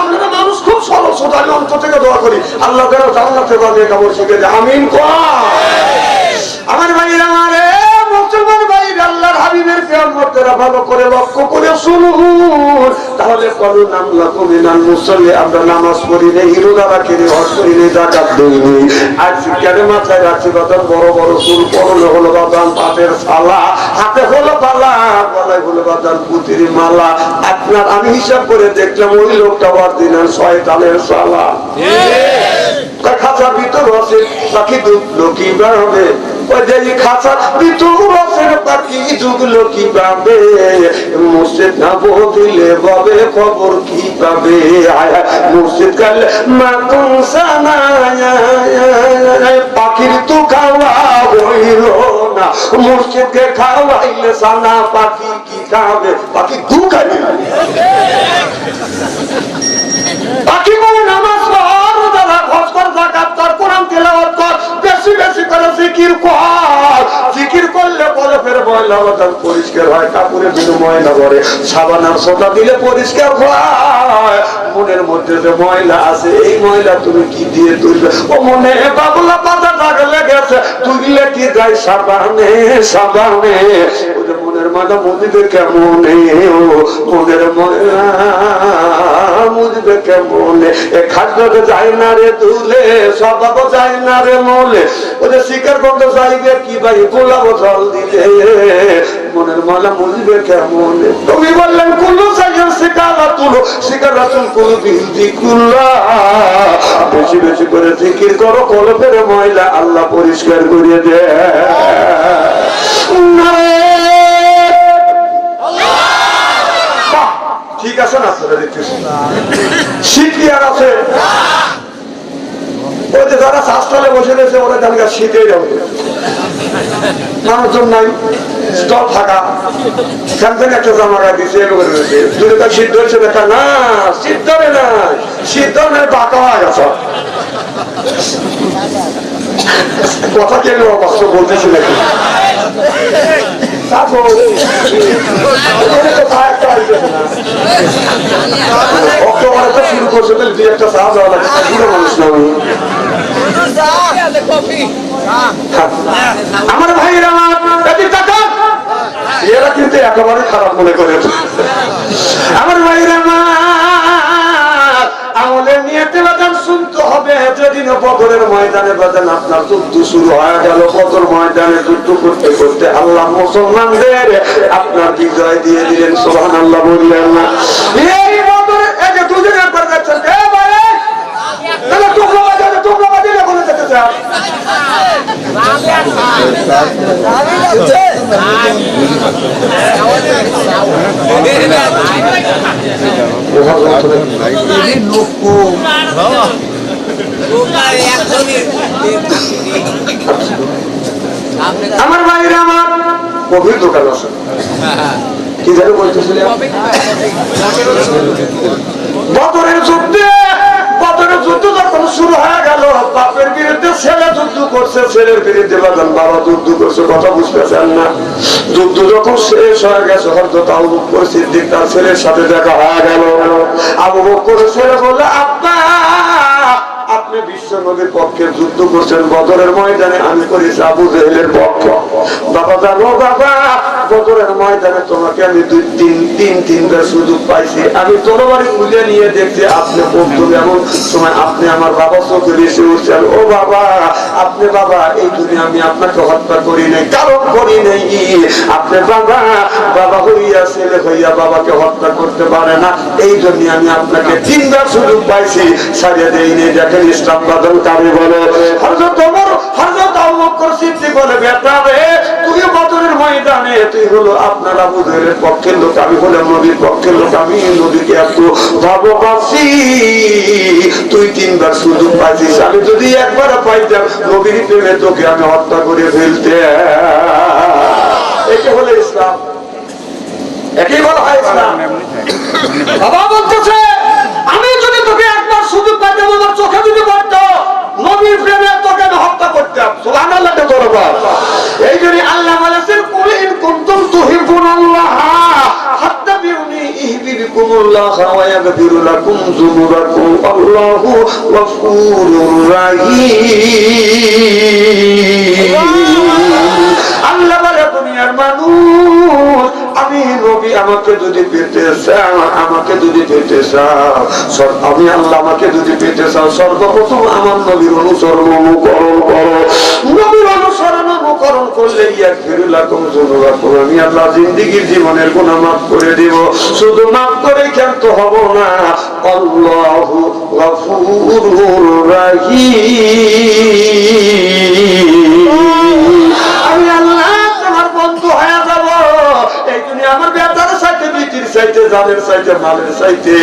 আপনারা মানুষ খুব সরল সোজা, আমি অন্তর থেকে দোয়া করি আল্লাহ যেন জান্নাতে বানিয়ে কাপড় শিখে দেয়, আমিন কম। আমার ভাইরা আমারে মুসলমান ভাইরা আল্লাহর হাবিবের কিয়ামতেরা ভালো করে লক্ষ্য করে শুনুন, তাহলে বলুন নামলা কমিনাল মুসল্লি, আমরা নামাজ পড়ি নেই, রোজা রাখি নেই, হজ করি নেই, যাকাত দেই নেই, আর শিক্ষারে মাথায় রাখছি বাদান বড় বড় চুল, পরনে হলো বাদান পাটের ছালা, হাতে হলো পালা, গলায় হলো বাদান পুতির মালা। আপনার আমি হিসাব করে দেখলাম ওই লোকটা অরিজিনাল শয়তানের শালা। খাঁচার ভিতর আছে পাখি ঢুকলো কিভাবে, খাঁচার ভিতর আছে পাখি ঢুকলো কিভাবে, মসজিদ না বদিলে বাবে খবর কি পাবে, মসজিদ কালে পাখির তো খাওয়া হইল না, মসজিদকে খাওয়াইলে সানা পাখি কি খাবে, পাখি ঢুকাবে, পাখি করে নামাজ পড়, যারা খরচ কর, যাকাত কর, কোরআন তেলাওয়াত কর, বেশি বেশি করে জিকির কর, জিকির করলে বলে ফের ময়লা বাদান পরিষ্কার হয়, কাপড়ে দিলে ময়লা করে, সাবান আর সোডা দিলে পরিষ্কার হয়, মনের মধ্যে যে ময়লা আছে এই ময়লা তুমি কি দিয়ে তুলবে, ও মনে বাবলা পাতা দাগ লেগেছে, তুললে কি যায় সাবানে সাবানে, ওদের মনের ময়লা মুজবে কেমনে, ও মনের ময়লা মুজবে কেমনে, এ খাদ্যকে যায় না রে তুলে, স্বভাব যায় না রে মলে, ওদের শিকার গন্ধ যাইবে কি ভাই গোলাপ জল দিলে, মনের ময়লা মুজবে কেমনে। তুমি বললেন কুলু সাইয়ের শিকারা তুলো, শিকারা তুল কুলু বিলদি কুল্লা, বেশি বেশি করে জিকির করো, কলবের ময়লা আল্লাহ পরিষ্কার করে দে। ঠিক আছে না আপনারা দেখতেছি, শীত কি আর আছে? ওই যে যারা শাস্ত্রালে বসে রয়েছে ওরা জানগা শীতেই যাবে, মানুষজন নাই, স্টল ফাঁকা, স্যামসাং একটা জামা দিচ্ছে এভাবে রয়েছে, যদি তার শীত ধরছে দেখা না, শীত ধরে না, শীত ধরে বাঁকা হয়ে গেছে, কথা কেন অবশ্য বলতেছি নাকি, অক্টোবরে তো শুরু করছে, দুই একটা চা যাওয়া লাগে, মানুষ না আমার ভাইয়ের আমার এরা কিন্তু একেবারে খারাপ মনে করে, আমার ভাইয়ের আমার আমলের নিয়তে বাজান শুনতে হবে, যেদিন বদরের ময়দানে বাজান আপনার যুদ্ধ শুরু হয়ে গেল, বদর ময়দানে যুদ্ধ করতে করতে আল্লাহ মুসলমানদের আপনার বিজয় দিয়ে দিলেন, সুবহানাল্লাহ বললেন না? এই বদরে এই যে দুজন একবার যাচ্ছেন, তাহলে তোমরা বাজারে তোমরা বাজারে বলে যেতে চাও, আমার ভাইরা আমার গভীর দোকান আছে, কি যেন বলতেছিলেন? বদরের যুদ্ধ যখন শুরু হয়ে গেল, বাপের বিরুদ্ধে ছেলে যুদ্ধ করছে, ছেলের বিরুদ্ধে বাবা যুদ্ধ করছে, কথা বুঝতেছেন না? যুদ্ধ যখন শেষ হয়ে গেছে, হযরত আবু বকর সিদ্দিক তার ছেলের সাথে দেখা হয়ে গেল। আবু বকর ছেলে বলল, আব্বা আপনি বিশ্ব নবীর পক্ষে যুদ্ধ করছেন, বদরের ময়দানে আমি করেছি আবু জেহেলের পক্ষে। বাবা জানো বাবা, বদরের ময়দানে তোমাকে আমি তিনবার সুযোগ পাইছি, আমি তরবারি খুলে নিয়ে দেখছি আপনি প্রথমে এমন সময় আপনি আমার বাবা চোখে এসে উঠছেন। ও বাবা, আপনি বাবা এই দুনিয়া আমি আপনাকে হত্যা করি নাই, কারণ করি নাই। আপনি বাবা বাবা হইয়া ছেলে হইয়া বাবাকে হত্যা করতে পারে না, এই জন্য আমি আপনাকে তিনবার সুযোগ পাইছি, ছাড়িয়ে দেই নেই। দেখেন ইসলাম বাদল কারে বলে? হযরত ওমর, হযরত আবু বকর সিদ্দিক বলে, বেটা রে তুই বদরের ময়দানে তুই হলো আপনার আবু জেহেলের পক্ষের লোক, আমি হলাম নবীর পক্ষের লোক, আমি নবীকে এত ভালোবাসি, তুই তিনবার সুযোগ পাইছিস, আমি যদি একবার পাইতাম নবীর প্রেমে তোকে আমি হত্যা করে ফেলতে। এটা হলো ইসলাম, একই বলা হয় ইসলাম। বাবা বলতেছে আমি যদি তোকে একবার সুযোগ পাইতাম, আমার চোখে যদি পড়তো নবীর প্রেমে তোকে আমি হত্যা করতাম। সুবহানাল্লাহ দরবার। এই জন্য আল্লাহ বলেছেন, কুল ইন কুনতুম তুহিব্বুনাল্লাহ ফাত্তাবিউনি ইহবিবকুমুল্লাহ ওয়া ইয়াগফির লাকুম যুনুবাকুম আল্লাহু গফুরুর রাহিম। আল্লাহ বলে, দুনিয়ার মানুষ আমি নবী আমাকে যদি পেতে চাও, আমাকে যদি পেতে চাও, আমি আল্লাহ আমাকে যদি পেতে চাও, সর্বপ্রথম আমার নবীর অনুসরণ অনুকরণ করো। নবীর অনুসরণ অনুকরণ করলে আমি আল্লাহ জিন্দেগীর জীবনের গুনাহ মাফ করে দেব। শুধু মাফ করে ক্ষান্ত হব না, আল্লাহু গফুরুর রাহিম। আমি আল্লাহ তোমার বন্ধু হয়ে যাব। এই দুনিয়া আমার বেটার চাইতে, বিটির চাইতে, জানের চাইতে, মালের চাইতে,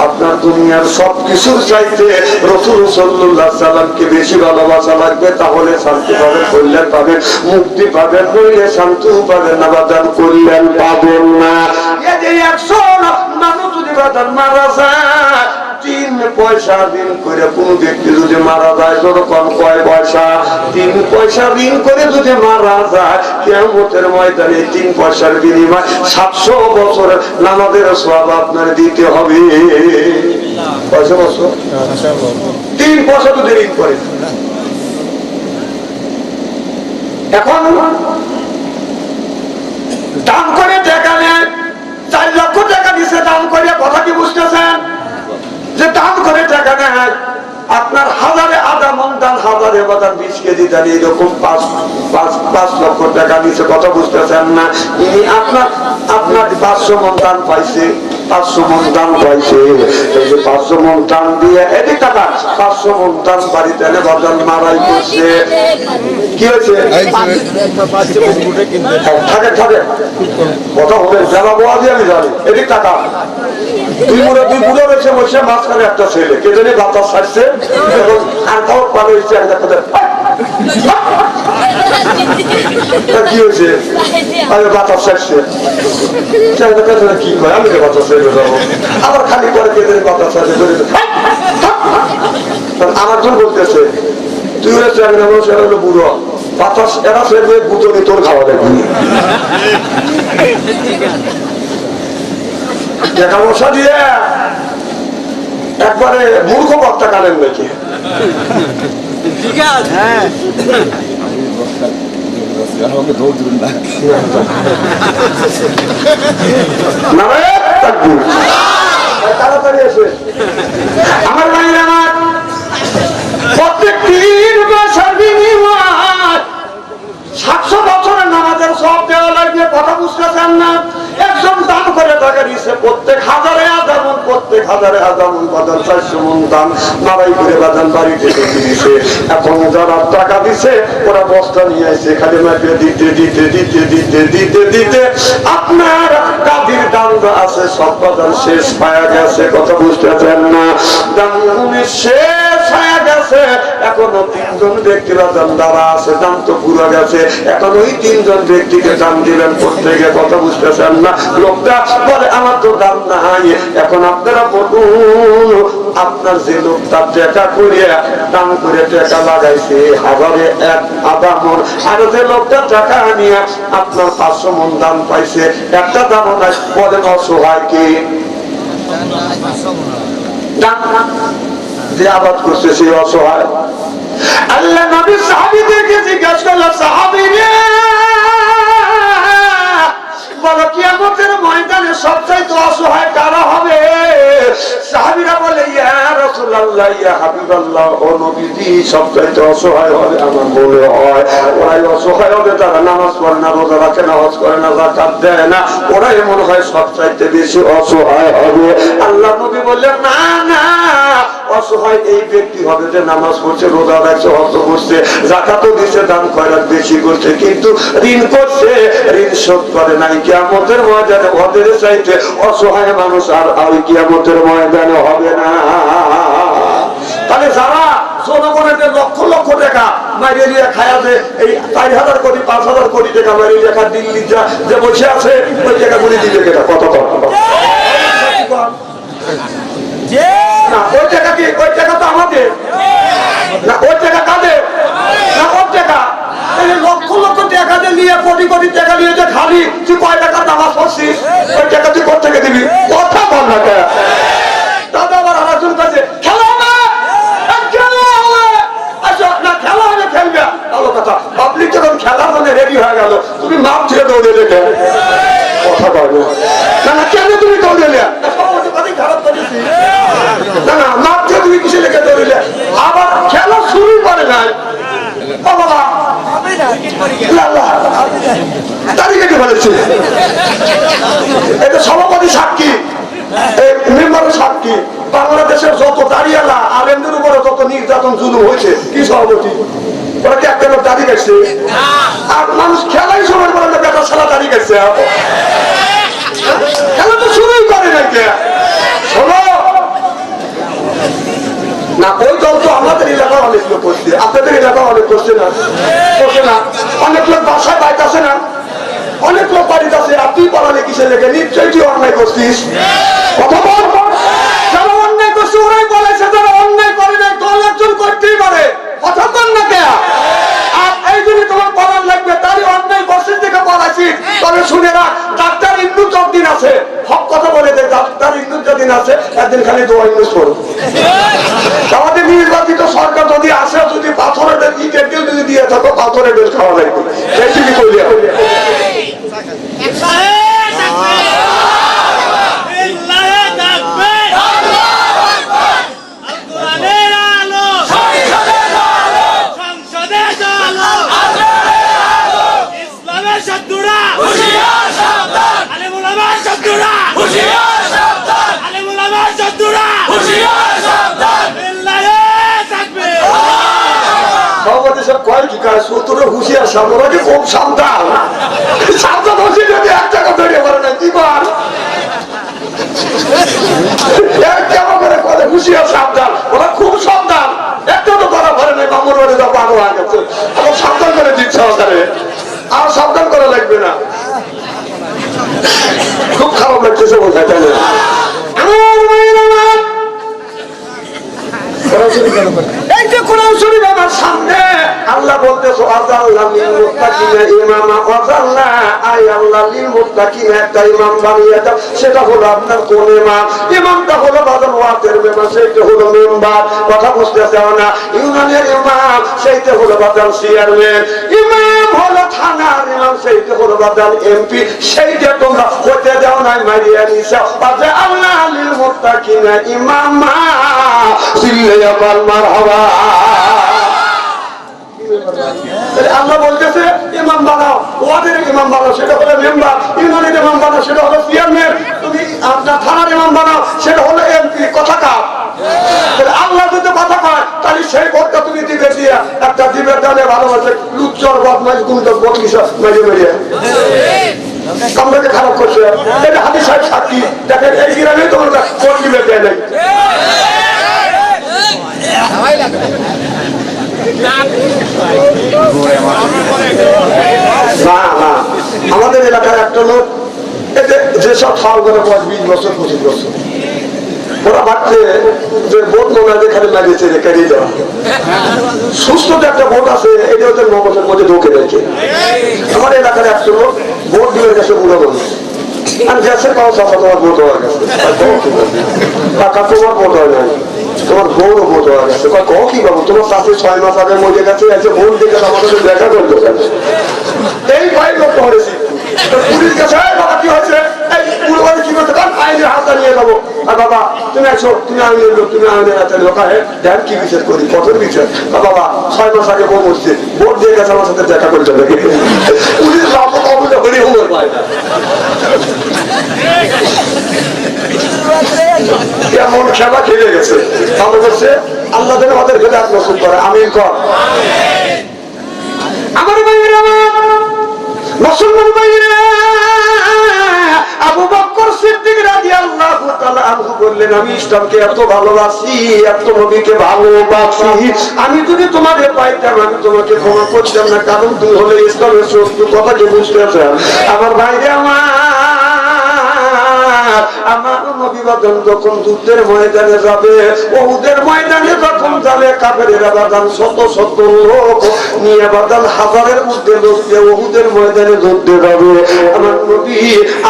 আপনার দুনিয়ার সবকিছুর চাইতে রাসূল সাল্লাল্লাহু আলাইহি সাল্লামকে বেশি ভালোবাসা লাগবে, তাহলে শান্তি পাবেন, কল্যাণ পাবেন, মুক্তি পাবেন। নইলে শান্তিও পাবেন না, বাদান কল্যাণ পাবেন না। এই যে 100 মানুষ যদি বাদান মারা যায়, 3 পয়সা ঋণ করে কোন ব্যক্তি যদি মারা যায়, যখন কয় পয়সা 3 পয়সা ঋণ করে যদি মারা যায়, কিয়ামতের ময়দানে 3 পয়সার বিনিময়ে 700 বছর নামাজের সওয়াব আপনার দিতে হবে। কয়শো বছর? 3 পয়সা যদি ঋণ করে। এখন দান করে টাকা নেয়, 4 লক্ষ টাকা দিচ্ছে দান করে, কথা কি বুঝতেছেন? যে দান করে টাকা নেয়, আপনার হাজারে আধা মন দান, হাজারে বাজার 20 কেজি দান, এরকম 5 লক্ষ টাকা দিচ্ছে, কথা বুঝতেছেন না? ইনি আপনার 500 মন দান পাইছে, 500 মন দান পাইছে। এই যে 500 মন দান দিয়ে এদিক টাকা 500 মন দান বাড়িতে এনে বাজার মারাই করছে। কি হয়েছে? থাকে থাকে কথা হবে, যারা বোয়া দিয়ে আমি জানি। এদিক টাকা দুই বুড়ো রয়েছে, বসে মাঝখানে একটা ছেলে, কে জানি বাতাস ছাড়ছে, আর তাও পালে হচ্ছে একটা কথা। কি হয়েছে? বাতাস ছাড়ছে, কি কয়? আমি তো বাতাস ছেড়ে যাবো, আবার খালি করে কে জানি বাতাস ছাড়ছে। আমার জন বলতেছে, তুই হচ্ছে হলো বুড়ো, বাতাস এরা ছেড়ে বুঝো তোর খাওয়া দেখবি। টাকা পয়সা দিয়ে একবারে মূর্খ বক্তা কালেন নাকি? ঠিক আছে, তাড়াতাড়ি আসে আমার ভাইয়ের, আমার প্রত্যেক 3 পয়সার বিনিময় 700 বছরের নামাজের সব দেওয়া লাগবে, কথা বুঝতেছেন না? একজন দান করে টাকা দিচ্ছে, প্রত্যেক হাজারে আদামন, প্রত্যেক হাজারে আদামন বাজার 400 মন দান মারাই করে বাজান বাড়িতে দিচ্ছে। এখন যারা টাকা দিচ্ছে ওরা বস্তা নিয়ে আসছে, খালি মাকে দিতে দিতে দিতে দিতে দিতে দিতে আপনার গাভীর দান আছে সব বাজার শেষ হয়ে গেছে, কথা বুঝতেছেন না? দান শেষ হয়ে গেছে। এখন এখনো 3 জন ব্যক্তিরা দান দ্বারা আছে, দাম তো পুরো গেছে, এখন ওই 3 জন ব্যক্তিকে দাম দিবেন প্রত্যেকে, কথা বুঝতেছেন না? লোকটা বলে আমার তো দাম নাই। এখন আপনারা বলুন, আপনার যে লোকটা টাকা করিয়া দাম করে টাকা লাগাইছে হাজারে 1 আধা মন, আর যে লোকটা টাকা নিয়ে আপনার 500 মন দাম পাইছে, একটা দাম নাই, বলেন অসহায় কি? যে আবাদ করছে সে অসহায়। আল্লাহ নবী সাহাবীদেরকে জিজ্ঞাসা করলেন, সাহাবীরা বলো কিয়ামতের ময়দানে সবচাইতে অসহায় কারা হবে? সাহাবীরা বলে ইয়া রাসূলুল্লাহ, ইয়া হাবিবাল্লাহ, ও নবীজি সবচাইতে অসহায় হবে আমার মনে হয় ওরাই অসহায় হবে, তারা নামাজ পড়ে না, রোজা রাখে না, হজ করে না, যাকাত দেয় না, ওরাই মনে হয় সবচাইতে বেশি অসহায় হবে। আল্লাহ নবী বললেন না না, অসহায় এই ব্যক্তি হবে যে নামাজ পড়ছে, রোজা রাখছে, হজ করছে, যাকাতও দিচ্ছে, দান খয়রাত বেশি করছে, কিন্তু ঋণ করছে, ঋণ শোধ করে নাই। কিয়ামতের ময়দানে ওদের চাইতে অসহায় মানুষ আর ওই কিয়ামতের ময়দানে হবে না। তাহলে যারা জনগণের লক্ষ লক্ষ টাকা মাইরিয়া খায়া যে এই 4,000 কোটি 5,000 কোটি টাকা মাইরিয়া খা দিল্লি যে বসে আছে, ওই টাকাগুলি দিবে কেটা? কত কত না, ওই টাকা কি? ওই টাকা তো আমাদের না, ওই টাকা কাদের না? ওর টাকা লক্ষ লক্ষ টাকা দিয়ে নিয়ে, কোটি কোটি টাকা নিয়ে যে খালি তুই কয় টাকা নামাজ পড়ছিস, ওই টাকা তুই কোথা থেকে দিবি? কথা বল না। দাদা আবার আলোচন কাছে খেলা হবে, না খেলা হবে, খেলবে, ভালো কথা। পাবলিক যখন খেলার জন্য রেডি হয়ে গেল, তুমি মাপ ছেড়ে দৌড়ে দেখে কথা বলবে না, না কেন তুমি দৌড়ে খারাপ করেছি না, না মাপ ছেড়ে তুমি কিসে লেগে দৌড়িলে? আবার খেলা শুরু করে নাই, সভাপতি সাক্ষী, মেম্বার সাক্ষী, বাংলাদেশের যত দাঁড়িয়ালা আলেমদের উপরে যত নির্যাতন জুলুম হয়েছে, কি সভাপতি ওরা কি একটা লোক দাঁড়িয়ে গেছে? আর মানুষ খেলাই সময় বলে বেটা সালা দাঁড়িয়ে গেছে, খেলা তো শুরুই করে না। কে শোনো না, ওই দল তো আমাদের এলাকা অনেক লোক করছে, আপনাদের এলাকা অনেক করছে না, করছে না? অনেক লোক বাসায় বাইতে আছে না, অনেক লোক বাড়িতে আছে, আপনি পালালে কিসে লেগে? নিশ্চয়ই তুই অন্যায় করছিস। কথা বল, যারা অন্যায় করছে ওরাই বলেছে, যারা অন্যায় করে নাই দল একজন করতেই পারে, কথা বল না কে? আর এই জন্য তোমার বলার লাগবে, তারই অন্যায় করছিস দেখে বলাছি। তবে শুনে রাখ, ডাক্তার ইন্দুর যতদিন আছে, হক কথা বলে দেয়, ডাক্তার ইন্দুর যতদিন আছে একদিন খালি দোয়া ইন্দুর করো। আমাদের নির্বাচিত সরকার যদি আসে, যদি পাথরের ইটের কেউ যদি দিয়ে থাকো, পাথরের বেশ খাওয়া লাগবে, সেইটুকু করিয়া। হুশিয়ার সাবধান, খুব সাবধান, সাবধান হচ্ছে যদি 1 টাকা ধরে পারে না কি কর কেমন করে করে হুশিয়ার সাবধান, ওরা খুব সাবধান, একটা তো ধরা পারে নাই, মামুর বাড়ি যা পাগল হয়ে গেছে, এখন সাবধান করে দিচ্ছে সরকারে, আর সাবধান করা লাগবে না। খুব খারাপ লাগতেছে বোঝায়, তাই না? সামনে আল্লাহ বলতেছে একটা ইমাম বানিয়ে দাও, সেটা হলো আপনার কোন ইমাম? ইমামটা হলো বাজার ওয়াতের মেম্বার, সেইটা হলো মেম্বার, কথা বুঝতে চাও না? ইউনিয়নের ইমাম সেইটা হলো বাজার চেয়ারম্যান, ইমাম হলো থানার ইমাম, সেইটা হলো বাজার এমপি, সেইটা তোমরা হতে দাও নাই, মারিয়া নিছা। আল্লাহ আলীর মুত্তাকিনা ইমামা সিল্লায়া পাল মারহাবা। আল্লাহ বলতেছে ইমাম বানাও, ওয়াদের ইমাম বানাও, সেটা হলো মেম্বার, ইউনিয়নের ইমাম বানাও, সেটা হলো চেয়ারম্যান, তুমি আপনার থানার ইমাম বানাও, সেটা হলো এমপি। কথা কার? আল্লাহ যদি কথা কয়, তাহলে সেই ভোটটা তুমি দিবে দিয়া একটা দিবের দানে ভালোবাসে লুচ্চর বদমাইশ গুন্ডক বদলিশ মেরে মেরে কামড়াকে খারাপ করছে। এটা হাদিস সাহেব সাক্ষী, দেখেন এই গ্রামে তোমার ভোট দিবে দেয় নাই। না না, আমাদের এলাকার একটা লোক যেসব ফাল করে বয়স 20 বছর 25 বছর, ওরা ভাবছে যে বোট মনে হয় খালি লাগিয়েছে কেড়িয়ে দেওয়া। সুস্থ যে একটা বোট আছে, এটা হচ্ছে 9 বছরের মধ্যে ঢুকে রয়েছে। আমার এলাকার একটা লোক বোট দিয়ে গেছে বুড়ো মানুষ, আমি গ্যাসের পাওয়া চাষা তোমার বোট হওয়ার গেছে, কাকা তোমার বোট হয় নাই, তোমার বউরও বোট হওয়া গেছে। কি বাবু তোমার চাষি 6 মাস আগে মরে গেছে, এসে বোন দিকে আমাদের দেখা করতে গেছে। এই ভাই লোক ধরেছি পুলিশ গেছে, বাবা কি হয়েছে, পুরো কি করতে আইনের হাতটা নিয়ে যাবো। আর বাবা তুমি আছো, তুমি আইনের লোক, তুমি আইনের হাতে লোক, দেখ কি বিচার করি, কঠোর বিচার। বাবা 6 মাস আগে বউ মরছে, ভোট দিয়ে গেছে, আমার সাথে দেখা করে যাবে। পুলিশ অবুঝা করে উমর পায় না। কেমন খেলা খেলে গেছে, ভালো করছে। আল্লাহ যেন আমাদের ভেতরে আত্মসুখ করে, আমিন কর। আমার ভাইয়েরা, মুসলমান ভাইয়েরা, আবু বকর সিদ্দিক রাদিয়াল্লাহু তাআলা আনহু বললেন, আমি ইসলামকে এত ভালোবাসি, এত নবীকে ভালোবাসি, আমি যদি তোমাদের পাইতাম আমি তোমাকে ক্ষমা করতাম না, কারণ তুমি হলে ইসলামের শত্রু। কথা কি বুঝতেছেন আমার ভাইরা? আমার নবী বাদন যখন যুদ্ধের ময়দানে যাবে, উহুদের ময়দানে যখন যাবে, কাফেরেরা বাদান শত শত লোক নিয়ে বাদান হাজারের মধ্যে লোক দিয়ে উহুদের ময়দানে যুদ্ধে যাবে। আমার নবী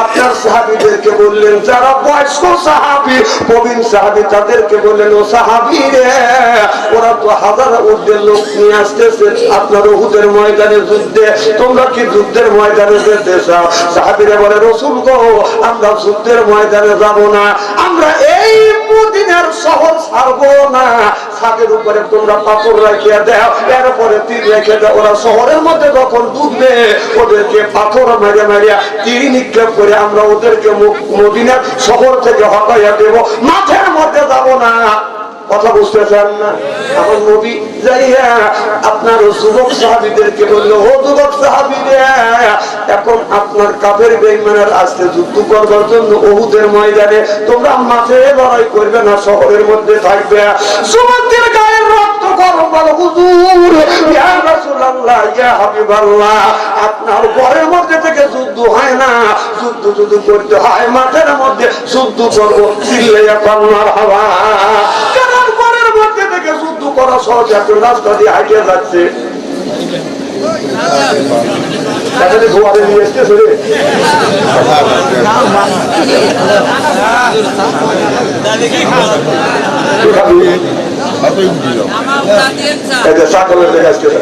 আপনার সাহাবীদেরকে বললেন, যারা বয়স্ক সাহাবী, প্রবীণ সাহাবী, তাদেরকে বললেন, ও সাহাবী রে, ওরা তো হাজার ঊর্ধ্বের লোক নিয়ে আসতেছে আপনার উহুদের ময়দানে যুদ্ধে, তোমরা কি যুদ্ধের ময়দানে যেতে চাও? সাহাবীরা বলে, রাসূল গো, আমরা যুদ্ধের ময়দানে যাব না, আমরা এই মদিনার শহর ছাড়বো না। ছাদের উপরে তোমরা পাথর রাখিয়া দাও, এরপরে তীর রেখে দাও, ওরা শহরের মধ্যে যখন ডুববে ওদেরকে পাথর মারিয়া মারিয়া তীর নিক্ষেপ করে আমরা ওদেরকে মদিনার শহর থেকে হটাইয়া দেব, মাঠের মধ্যে যাব না। কথা বুঝতেছেন না? আমার নবী যাইয়া আপনার যুবক সাহাবীদেরকে বললো, ও যুবক সাহাবীরা, এখন আপনার কাফের বেঈমানের আসতে যুদ্ধ করবার জন্য উহুদের ময়দানে, তোমরা মাঠে লড়াই করবে না, শহরের মধ্যে থাকবে। যুবকদের গায়ের রক্ত গরম বলো, হুজুর, ইয়া রাসূলুল্লাহ, ইয়া হাবিবাল্লাহ, আপনার ঘরের মধ্যে থেকে যুদ্ধ হয় না, যুদ্ধ যদি করতে হয় মাঠের মধ্যে যুদ্ধ করবো, চিল্লাইয়া কান্নার হাওয়া। ঘরের মধ্যে থেকে যুদ্ধ করা সহজ, এখন রাস্তা দিয়ে হাঁটিয়ে যাচ্ছে, ধোয়ারে নিয়ে এসতেছে রে।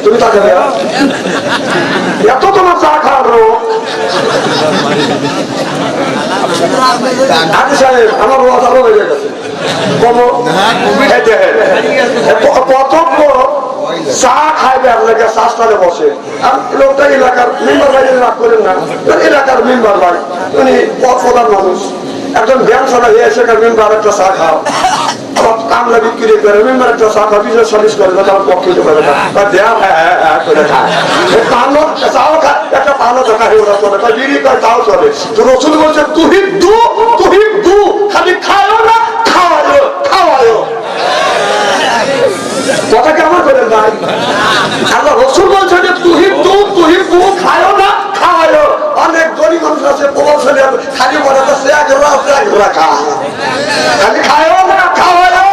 তুমি তাকে এত তোমার চা খাওয়ানো। আদি সাহেব, আমার ওয়াজ আরো হয়ে গেছে। প্রথম চা খাইবে আপনাকে শাস্তারে বসে, আর লোকটা এলাকার মেম্বার ভাই রাগ করেন না, এলাকার মেম্বার ভাই, উনি প্রধান মানুষ, একজন ব্যাংক ছাড়া হয়ে এসে মেম্বার একটা চা খাও, আবার কামলা বিক্রি করে মেম্বার একটা চা খাও, বিশেষ সালিশ করে না, তার পক্ষে করে না, দেয়া করে খায়, চাও খায়, একটা পানো তো খাই, ওরা চলে, বিড়ি খায়, তাও চলে। তো রসুল বলছে, তুহিব্বু তুহিব্বু, খালি খায়ও না, খাওয়ায়ও খাওয়ায়ও। কথা কেমন করেন ভাই? আল্লাহ রাসূল বলছে যে তুহিব্বু তুহিব্বু, খায়ও না খাওয়ায়ও। অনেক গরিব মানুষ আছে প্রভাবশালী, খালি মনে করছে এক রাখা, খালি খায়ও না খাওয়ায়ও।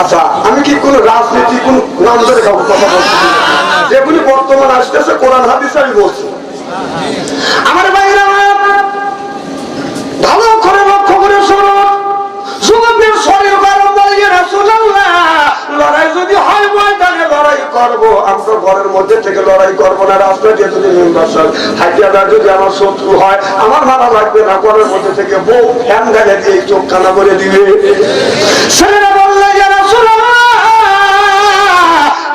আচ্ছা, আমি কি কোন রাজনীতি কোন নাম ধরে কথা বলছি? যেগুলি বর্তমান আসতেছে কোরআন হাদিস আমি বলছি। আমার ভাইরা ভালো করে লক্ষ্য করে শোনো, যুবকদের শরীর গরম বলিয়ে রাসূলুল্লাহ, লড়াই যদি হয় ময়দানে লড়াই করবো, আমরা ঘরের মধ্যে থেকে লড়াই করবো না, রাস্তা দিয়ে যদি হাইটিয়াদার যদি আমার শত্রু হয় আমার ভালো লাগবে না, ঘরের মধ্যে থেকে বউ ফ্যান গাড়ি দিয়ে চোখ কানা করে দিবে। ছেলেরা বললে, ইয়া রাসূলুল্লাহ,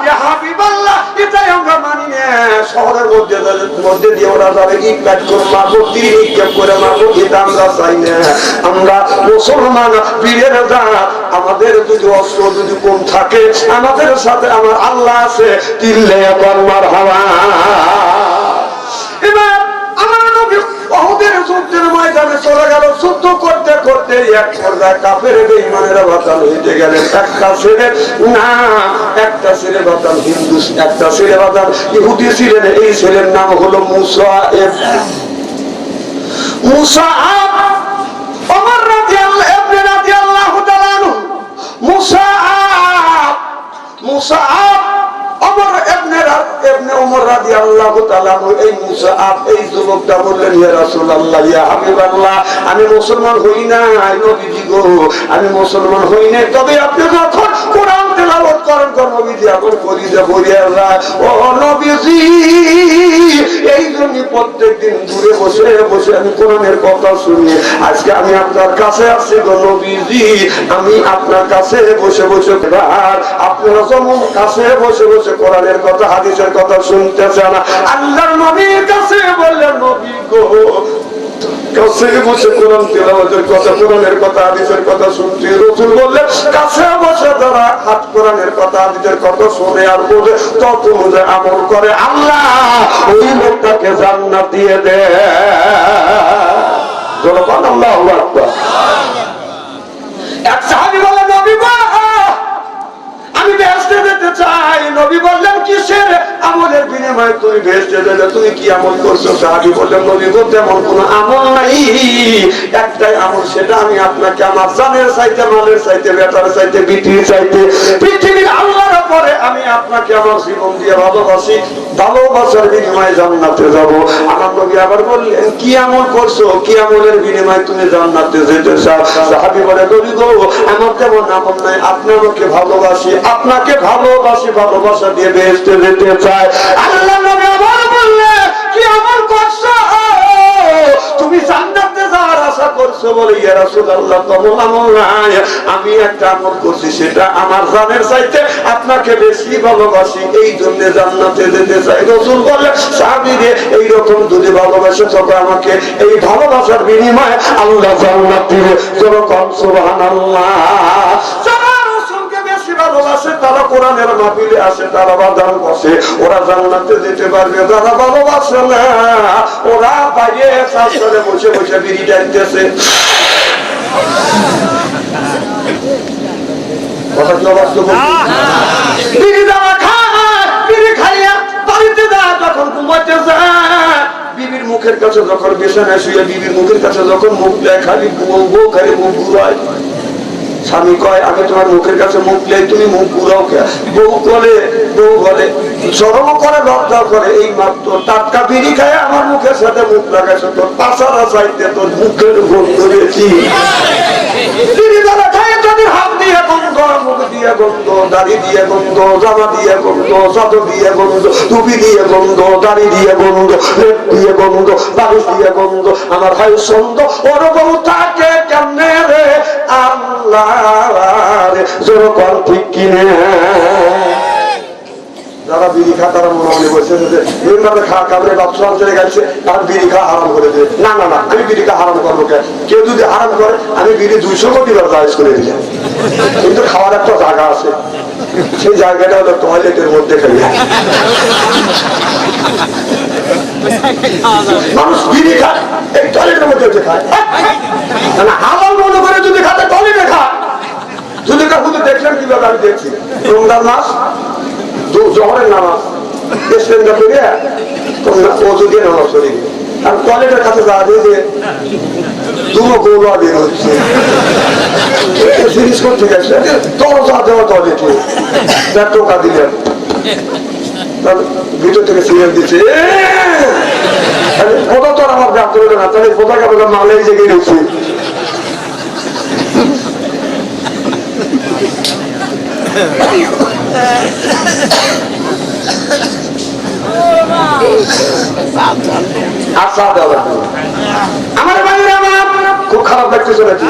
ইয়া হাবিবাল্লাহ, এটাই আমরা মানি না, শহরের মধ্যে দিয়ে ওরা যাবে ইট কাট করে মারবো, তীর নিক্ষেপ করে মারবো, এটা আমরা চাই না। আমরা মুসলমান বীরের জাত, আমাদের যদি অস্ত্র যদি কম থাকে, আমাদের সাথে আমার আল্লাহ আছে, তিল্লে মারহাবা। এবার আমার নবী উহুদের যুদ্ধের ময়দানে চলে গেল, যুদ্ধ করতে করতে বলে এক পর্যায়ে কাফের বেঈমানেরা বাতাল হইতে গেলেন। একটা ছেলে না, একটা ছেলে বাতাল হিন্দু, একটা ছেলে বাতাল ইহুদি ছিলেন। এই ছেলের নাম হলো মুসাইব। মুসাইব ওমর রাদিয়াল্লাহু তাআলা আনহু। মুসাইব ওমর ইবনে ওমর রাদিয়াল্লাহু তাআলা আনহু। এই মুসাইব এই যুবকটা বললেন, ইয়া রাসূলুল্লাহ, ইয়া হাবিবাল্লাহ, আমি মুসলমান হই নাই নবীজি গো, আমি মুসলমান হই নাই, তবে আপনি যখন কোরআন তেলাওয়াত করেন গো নবীজি, আপনি কলিজা ভরিয়া যায় ও নবীজি। এই জন্য প্রত্যেকদিন দূরে বসে বসে আমি কোরআনের কথা শুনি। আজকে আমি আপনার কাছে আসছি গো নবীজি, আমি আপনার কাছে বসে বসে আর আপনারা যেমন কাছে বসে বসে কোরআনের কথা হাদিসের কথা শুনতেছেন, আল্লাহর নবীর কাছে বললেন, নবী গো কাছে বসে কোরআন তেলাওয়াতের কথা, কোরআনের কথা হাদিসের কথা শুনছি। রাসূল বললেন, কাছে বসে যারা হাত কোরআনের কথা হাদিসের কথা শুনে আর বোঝে তত অনুযায়ী আমল করে, আল্লাহ ওই লোকটাকে জান্নাত দিয়ে দেয়। জনগণ আল্লাহু আকবার। এক সাহাবী বলে, নবী গো আমি বেহেশতে যেতে চাই। নবী বললেন, কিসের আমলের বিনিময়ে তুমি বেহেশতে যেতে, তুমি কি আমল করছো? সাহাবী বললেন, নবী গো তেমন কোনো আমল নাই, একটাই আমল, সেটা আমি আপনাকে আমার জানের চাইতে, মালের চাইতে, বেটার চাইতে, বিটির চাইতে, পৃথিবীর আল্লাহর পরে আমি আপনাকে আমার জীবন দিয়ে ভালোবাসি, ভালোবাসার বিনিময়ে জান্নাতে যাব। আমার নবী আবার বললেন, কি আমল করছো, কি আমলের বিনিময়ে তুমি জান্নাতে যেতে চাও? সাহাবী বলে, নবী গো আমার তেমন আমল নাই, আপনি আমাকে ভালোবাসি, আপনাকে ভালোবাসি, ভালোবাসা দিয়ে বেহেশতে যেতে চাই। আল্লাহ নবী আবার বললেন, কি আমল করছো তুমি জান্নাতে যাওয়ার আশা করছো? বলে, ইয়া রাসূলুল্লাহ তেমন আমল নাই, আমি একটা আমল করছি, সেটা আমার জানের চাইতে আপনাকে বেশি ভালোবাসি, এই জন্য জান্নাতে যেতে চাই। রাসূল বললেন, সাহাবী রে এইরকম যদি ভালোবাসে তবে আমাকে এই ভালোবাসার বিনিময়ে আল্লাহ জান্নাত দিবে। যখন সুবহানাল্লাহ। ভালোবাসে তারা কোরআনের মাহফিলে আসে, তারা বাজার বসে, ওরা জান্নাতে যেতে পারবে। যারা ভালোবাসে না ওরা বাইরে সাথে বসে বসে বিড়ি টানতেছে। বিড়ি যারা খায়, বিড়ি খাইয়া বাড়িতে যায়, যখন ঘুমাতে যায় বিবির মুখের কাছে, যখন বিছানায় শুয়ে বিবির মুখের কাছে যখন মুখ দেয়, খালি বউ খালি মুখ ঘুরায়। স্বামী কয়, আমি তোমার মুখের কাছে মুখ লাই, তুমি মুখ ঘুরাও কে? বউ বলে শরম করে, লজ্জা করে, এই মাত্র টাটকা বিড়ি খায় আমার মুখের সাথে মুখ লাগাইছো, তোর পাশারা চাইতে তোর মুখের গোল করেছি। বিড়ি যারা খায় তাদের হাত দিয়ে গন্ধ, মুখ দিয়ে গন্ধ, দাড়ি দিয়ে গন্ধ, জামা দিয়ে গন্ধ, চাদর দিয়ে গন্ধ, টুপি দিয়ে গন্ধ, দাড়ি দিয়ে গন্ধ, লেপ দিয়ে গন্ধ, বালিশ দিয়ে গন্ধ। আমার ভাই সন্দ ওর বউ থাকে কেমনে রে আল্লাহ রে, জোর কর ঠিক কিনে। যারা বিড়ি খা তারা মনে মনে বলছে যে এইভাবে খা কামড়ে বাপসান চলে গেছে, তার বিড়ি খা হারাম করে দেয়। না না না, আমি বিড়ি খা হারাম করবো কেন? কেউ যদি হারাম করে আমি বিড়ি 200 কোটি বার জায়েজ করে দিলাম, কিন্তু খাওয়ার একটা জায়গা আছে, সেই জায়গাটা হলো টয়লেটের মধ্যে খেলে। মানুষ বিড়ি খায় এই টয়লেটের মধ্যে খায়, হালাল মনে করে যদি খাতে টয়লেটে খায়। যদি শুধু দেখলেন কিভাবে, আমি দেখছি রমজান মাস জোহরের নামাজ অজু দিয়ে নামাজ পড়ি, আর টয়লেটের কাছে যা দিয়ে দুটো গৌরা বের হচ্ছে জিনিস করতে গেছে, দরজা দেওয়া টয়লেটে টোকা দিলেন, ভিতর থেকে সিরিয়াল দিচ্ছে, কোথা তো আমার ব্যাপ করে না, তাহলে কোথায় কাপড় মালের জেগে রয়েছে। আমার বাড়ির আমার খুব খারাপ দেখতে চলেছি।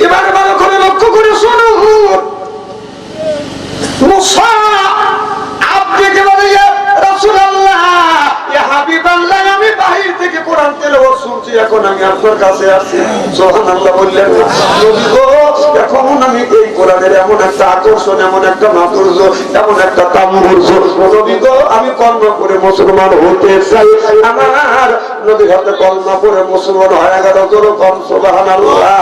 এবারে ভালো করে লক্ষ্য করে শুনুন, মুসা আপনাকে বলে রাসূলুল্লাহ, ইয়া হাবিবাল্লাহ, আমি বাহির থেকে কোরআন তেলাওয়াত শুনছি, এখন আমি আপনার কাছে আসছি। সুবহানাল্লাহ বললেন, নবী গো এখন আমি এই কোরআনের এমন একটা আকর্ষণ, এমন একটা মাধুর্য, এমন একটা তাম্বুর্য, নবী গো আমি কলমা করে মুসলমান হতে চাই। আমার নবীর হাতে কলমা করে মুসলমান হয়ে গেল। তোর কম সুবহানাল্লাহ।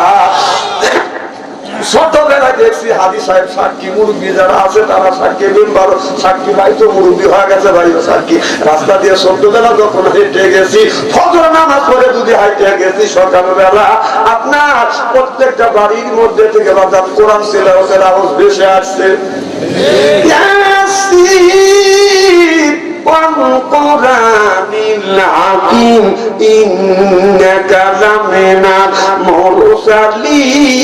ছোটবেলায় দেখছি হাজি সাহেব সাক্ষী, মুরব্বী যারা আছে তারা সাক্ষী, মেম্বার সাক্ষী, ভাই তো মুরব্বী হয়ে গেছে, ভাইও সাক্ষী। রাস্তা দিয়ে ছোটবেলা যখন হেঁটে গেছি, ফজর নামাজ পড়ে যদি হাইটে গেছি সকালবেলা, আপনার প্রত্যেকটা বাড়ির মধ্যে থেকে বাজার কোরআন তিলাওয়াতের আওয়াজ ভেসে আসছে। والقرآن الحكيم إنك لمن المرسلين।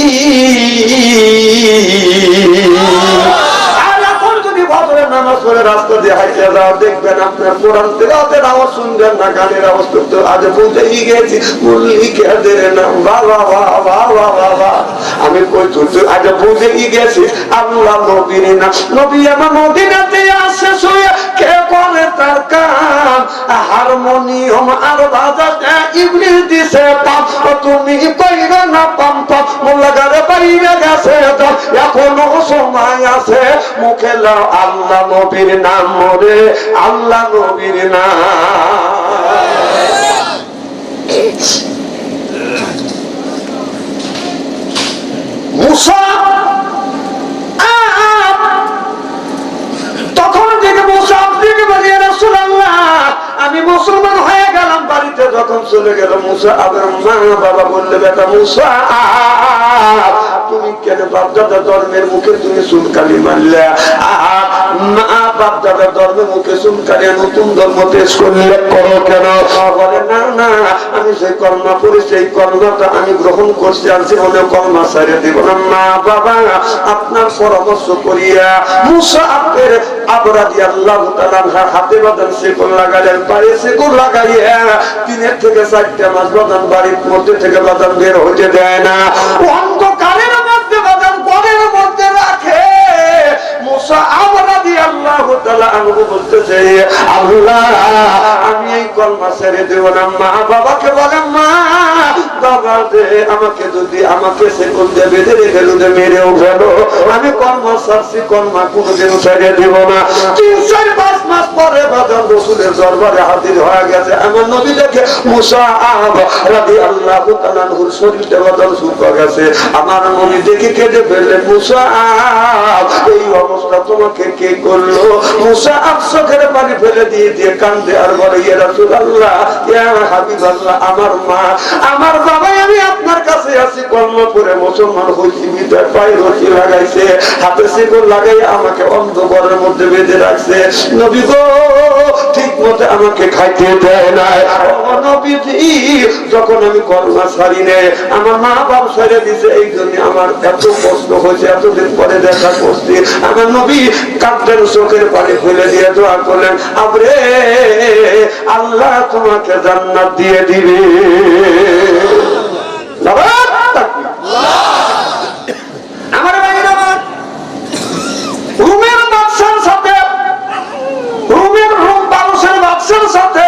নামাজ পড়ে রাস্তা দিয়ে হাইটে যাওয়া দেখবেন আপনার কোরআন তিলাওয়াতের আওয়াজ শুনবেন না, গানের আওয়াজ করতে আজ বুঝেই গেছি মুল্লিকেদের নাম বাবা বাবা বাবা। আমি কই তুই আজ বুঝেই গেছি আল্লাহ নবীর নাম। নবী আমার মদিনাতে আসে শুয়ে কে করে তার কাম, হারমোনিয়াম আর বাজাতে ইবলিস দিছে পাপ, তুমি কইরা না পাম পাপ, মোল্লাগারে বাইরে গেছে দাও, এখনো সময় আছে মুখে লাও আল্লাহ নবীর নাম মরে, আল্লাহ নবীর নাম। মুসা তখন থেকে মুসা আপনাকে বলিয়ে রাসূলুল্লাহ আমি মুসলমান হয়ে গেলাম। বাড়িতে যখন চলে গেল মুসা, আবার মা বাবা বললে বেটা মুসা তুমি কেন বাপদাদা ধর্মের মুখে তুমি চুনকালি মারলে? মা বাপদাদা ধর্মের মুখে চুনকালি নতুন ধর্ম পেশ করলে করো কেন? বলে না না আমি সেই কর্মা করি, সেই কর্মটা আমি গ্রহণ করছি, আর জীবনে কর্মা ছাড়িয়ে দিব না। মা বাবা আপনার পরামর্শ করিয়া মুসা আপনার আবরাদি আল্লাহ তাআলার হাতে বাঁধান শিকল লাগালেন, পায়ে শিকল লাগাইয়া 3 থেকে 4 মাস বাঁধান বাড়ির মধ্যে থেকে বাঁধান বের হতে দেয় না, অন্ধকারের মধ্যে বাঁধান ঘরের মধ্যে রাখে। মুসা আবরাদি আল্লাহ তাআলা আনহু বলতেছে আল্লাহ আমি এই কলমা ছেড়ে দেব না। মা বাবাকে বলে মা বাবা দে আমাকে, যদি আমাকে শিকল দিয়ে বেঁধে রেখে যদি মেরেও গেল আমি কলমা ছাড়ছি, কলমা কোনোদিন ছেড়ে দেব না। 3-4-5 মাস পরে বাজার রাসূলের দরবারে হাজির হয়ে গেছে। আমার নবী দেখে মুসা রাদিয়াল্লাহু তাআলা আনহুর শরীরটা বদল শুকিয়ে গেছে। আমার নবী দেখে কেঁদে ফেললেন, মুসা এই অবস্থা তোমাকে কে করলো? মুসা চোখের পানি ফেলে দিয়ে দিয়ে কান্দে আর বলে ইয়া রাসূলুল্লাহ ইয়া হাবিবাল্লাহ, আমার মা আমার বাবা আমি আপনার কাছে আছি, কর্ম করে মুসলমান হইছি, বিদায় পায়ে রশি লাগাইছে, হাতে শিকল লাগাই আমাকে অন্ধকারের মধ্যে বেঁধে রাখছে। নবী গো ঠিক মতো আমাকে খাইতে দেয় না। নবীজি যখন আমি কর্মা ছাড়ি নেই, আমার মা বাপ ছেড়ে দিছে, এই জন্য আমার এত কষ্ট হয়েছে, এতদিন পরে দেখা করছি। আমার নবী কাঁদতেন, চোখের পানি ফেলে দিয়ে দোয়া করলেন আবরে আল্লাহ তোমাকে জান্নাত দিয়ে দিবে। আমার ভাইরা রুমের বাদশার সাথে, রুমের রুম বাদশার বাদশার সাথে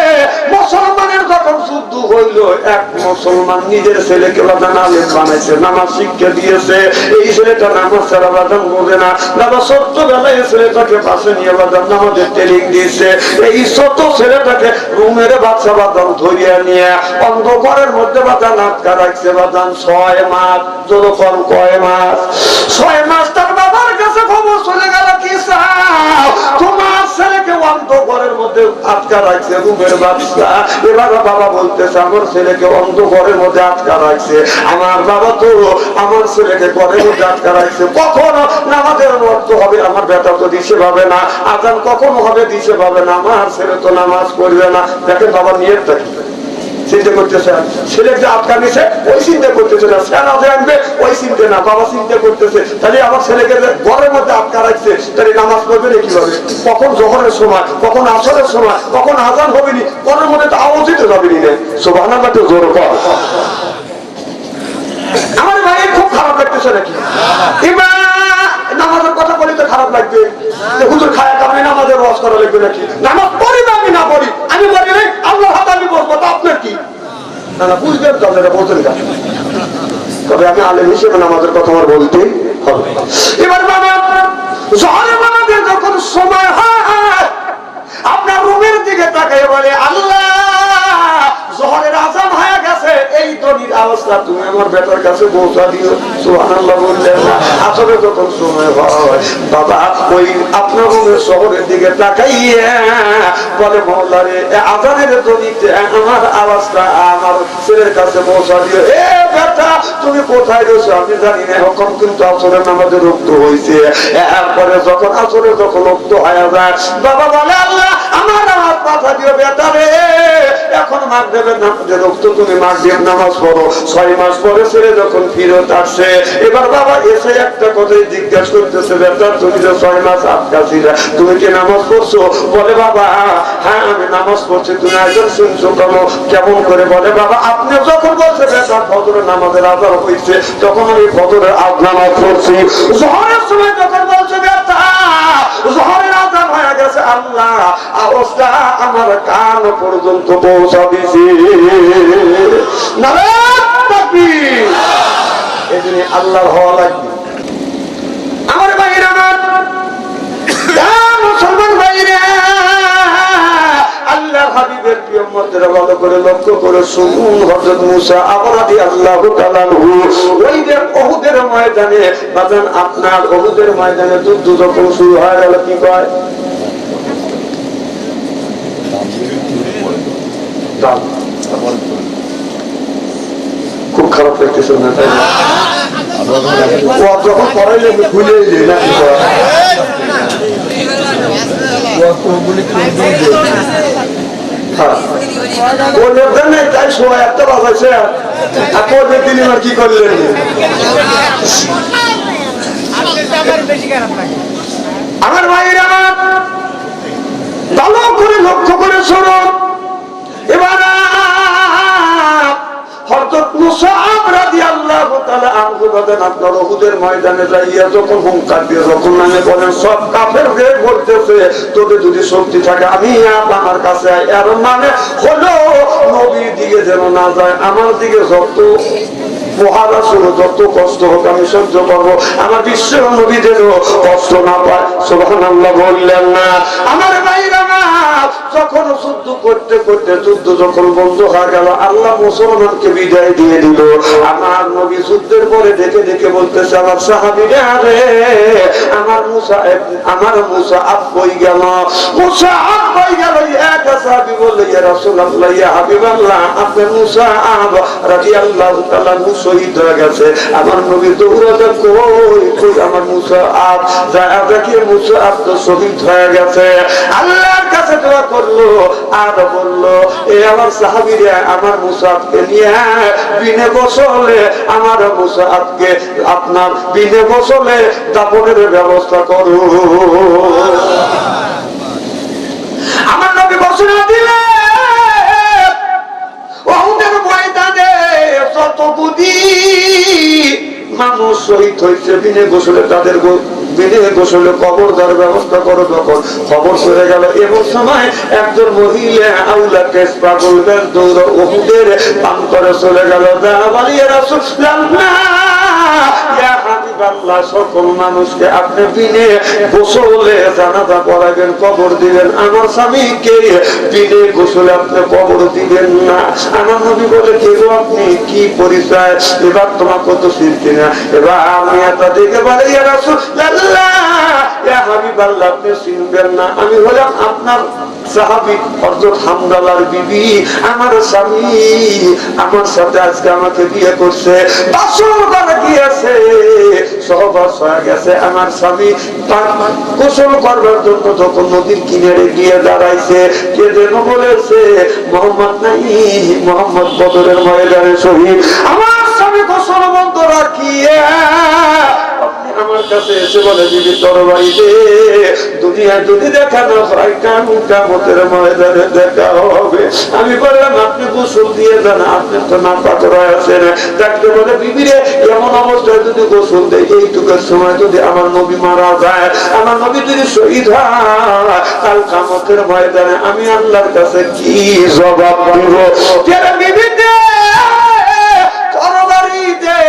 মুসলমানের যখন যুদ্ধ হইল, এক মুসলমান নিজের ছেলেকে বাদান আলেম বানাইছে, নামাজ শিক্ষা দিয়েছে। এই ছেলেটা নামাজ ছাড়া বাদান বোঝে না, দাদা ছোট্টবেলায় ছেলেটাকে পাশে নিয়ে বাদান নামাজের ট্রেনিং দিয়েছে। এই ছোট ছেলেটাকে রুমের বাচ্চা বাদান ধরিয়া নিয়ে অন্ধকারের মধ্যে বাদান আটকা রাখছে। বাদান 6 মাস, যতক্ষণ কয় মাস, 6 মাস তার বাবার কাছে খবর চলে গেল কি চাও, তোমার ছেলেকে অন্ধকারের মধ্যে আটকা রাখছে রুমের বাচ্চা। এবার বাবা বলতেছে আমার ছেলেকে অন্ধকারের মধ্যে আটকা রাখছে, আমার বাবা তো আমার ছেলেকে ঘরের মধ্যে আটকা রাখছে, কখন নামাজের রক্ত হবে আমার বেটা তো দিশে পাবে না, আজান কখন হবে দিশে পাবে না, আমার ছেলে তো নামাজ পড়বে না। দেখেন বাবা নিয়ে চিন্তা করতেছে, ছেলে যে আটকা নিছে ওই চিন্তা করতেছে না, সেনা যে আনবে ওই চিন্তা না, বাবা চিন্তা করতেছে তাহলে আমার ছেলেকে ঘরের মধ্যে আটকা রাখছে, তাহলে নামাজ পড়বে না কিভাবে, কখন জোহরের সময়, কখন আসরের সময়, কখন আজান হবে নি, ঘরের মধ্যে তো আওয়াজই তো যাবে নি। সুবহানাল্লাহ তো জোর কর। আমার ভাই খুব খারাপ লাগতেছে নাকি? এবার নামাজের কথা বলি তো খারাপ লাগবে, হুজুর খায়া কামে নামাজের ওয়াজ করা লাগবে নাকি? নামাজ পড়ি না আমি না পড়ি, আমি বলি রে আল্লাহ হাত আমি বসবো, তা আপনার কি? না না বুঝবেন তো, আপনারা বোঝেন না। তবে আমি আলেম হিসেবে নামাজের কথা আমার বলতেই হবে। এবার বাবা জোহরের নামাজের যখন সময় হয় আপনার রুমের দিকে তাকিয়ে বলে আল্লাহ জোহরের আযান হয়ে গেছে, এই দড়ির আওয়াজটা তুমি আমার বেটার কাছে পৌঁছা দিও। সুবহানাল্লাহ বললেন না? আসলে যখন সময় হয় বাবা ওই আপনার রুমের শহরের দিকে তাকাইয়া বলে মওলা রে আযানের দড়িতে আমার আওয়াজটা আমার ছেলের কাছে পৌঁছা দিও। এ বেটা তুমি কোথায় রয়েছো আমি জানি না, এখন কিন্তু আসরের নামাজে রক্ত হয়েছে। এরপরে যখন আসরের যখন রক্ত হয়ে যায় বাবা বলে আল্লাহ আমার আওয়াজ পাঠা দিও বেটা রে, এখন মাগরিবের নামাজে রক্ত তুমি মাগরিব নামাজ পড়ো। 6 মাস পরে ছেলে যখন ফিরত আসছে এবার বাবা এসে একটা কথাই জিজ্ঞাসা করতেছে বেটা তুমি যে 6 মাস আটকাছিল তুমি কি নামাজ পড়ছো? বলে বাবা হ্যাঁ আমি নামাজ পড়ছি। তুমি একজন শুনছো কেমন করে? বলে বাবা আপনি যখন বলছে বেটা ফজরের নামাজের আযান হয়েছে তখন আমি ফজরের নামাজ পড়ছি। জোহরের সময় যখন বলছে বেটা জোহরের আযান হয়ে গেছে আল্লাহ আওয়াজটা আমার কান পর্যন্ত পৌঁছা দিছি। নারায়ে তাকবীর। এজন্য আল্লাহর হওয়া লাগবে। আমার ভাইরা মুসলমান ভাইরা আল্লাহর হাবিবের প্রিয় উম্মতেরা ভালো করে লক্ষ্য করে শুনুন। হযরত মুসা রাদিয়াল্লাহু তাআলা আনহু ওই যে উহুদের ময়দানে বাজান আপনার উহুদের ময়দানে যুদ্ধ যখন শুরু হয়ে গেল কি কয় খুব খারাপ লাগতেছে না তাই না? যখন পড়াইলে ভুলে না তাই সময় একটা বাজাইছে আর কি করলেন? আমার ভাইরা ভালো করে লক্ষ্য করে শোনো। এবার হযরত মুসা রাদিয়াল্লাহু তাআলা আনহু আপনার উহুদের ময়দানে যাইয়া যখন হুঙ্কার দিয়ে যখন নামে বলেন সব কাফেরদের বলতেছে তোদের যদি শক্তি থাকে আমি আমার কাছে এর মানে হলো নবীর দিকে যেন না যায়, আমার দিকে যত মহারা শুরু যত কষ্ট হোক আমি সহ্য করবো, আমার বিশ্ব নবী যেন কষ্ট না পায়। সুবহানাল্লাহ বললেন না? আমার ভাইরা যখন যুদ্ধ করতে করতে যুদ্ধ যখন বন্ধ হয়ে গেল আল্লাহ মুসলমানকে বিদায় দিয়ে দিল। আমার নবী যুদ্ধের পরে দেখে দেখে বলতেছে আমার সাহাবীরা রে আমার মুসা আপ হয়ে গেল, মুসা আপ হয়ে গেল। এক সাহাবী বলল ইয়া রাসূলুল্লাহ ইয়া হাবিবাল্লাহ আপনার মুসা আব রাদিয়াল্লাহু তাআলা শহীদ হয়ে গেছে। আমার নবী দৌড়াতে কই আমার মুসা আব যা দেখে মুসা আব তো শহীদ হয়ে গেছে। আল্লাহর কাছে দোয়া করলো আর বললো এ আমার সাহাবীরা আমার মুসাআবকে নিয়ে বিনে গোসলে আমার মুসাআবকে আপনার বিনে গোসলে দাফনের ব্যবস্থা করো। আমার নবী ঘোষণা দিলেন উহুদের ময়দানে যতগুলি মানুষ শহীদ হয়েছে বিনে গোসলে তাদের বিনে গোসলে কবর দেওয়ার ব্যবস্থা করো। যখন খবর চলে গেল এমন সময় একজন মহিলা আউলা কেস পাগল বেশ দৌড় উহুদের প্রান্তরে চলে গেল। সকল মানুষকে আপনি বিনে গোসলে জানাজা পড়াবেন কবর দিবেন, আমার স্বামীকে বিনে গোসলে আপনি কবর দিবেন না। আমার নবী বলে কে গো আপনি কি পরিচয়? এবার তোমাকে তো চিনছি না। এবার আমি এটা দেখে বলে ইয়া রাসূলুল্লাহ ইয়া হাবিবাল্লাহ আপনি চিনবেন না, আমি হলাম আপনার সাহাবী হযরত হামদালার বিবি। আমার স্বামী আমার সাথে আজকে আমাকে বিয়ে করছে, বছর ধরে গিয়েছে, সহবাস হয়ে গেছে। আমার স্বামী গোসল করবার জন্য যখন নদীর কিনারে গিয়ে দাঁড়াইছে কে যেন বলেছে মোহাম্মদ নাই, মোহাম্মদ বদরের ময়দানে শহীদ। আমার স্বামী গোসল বন্ধ রাখিয়ে আমার কাছে এসে বলে দিবি তরবারি দে, দুনিয়া যদি দেখানো হয় কিয়ামতের ময়দানে দেখা হবে। আমি বললাম আপনি গোসল দিয়ে যান, আপনি তো না পাথর আছেন। ডাক্তার বলে বিবি রে এমন অবস্থায় যদি গোসল দেয় এইটুকুর সময় যদি আমার নবী মারা যায়, আমার নবী যদি শহীদ হয় কাল কিয়ামতের ময়দানে আমি আল্লাহর কাছে কি জবাব দিব? বিবি দে তরবারি দে,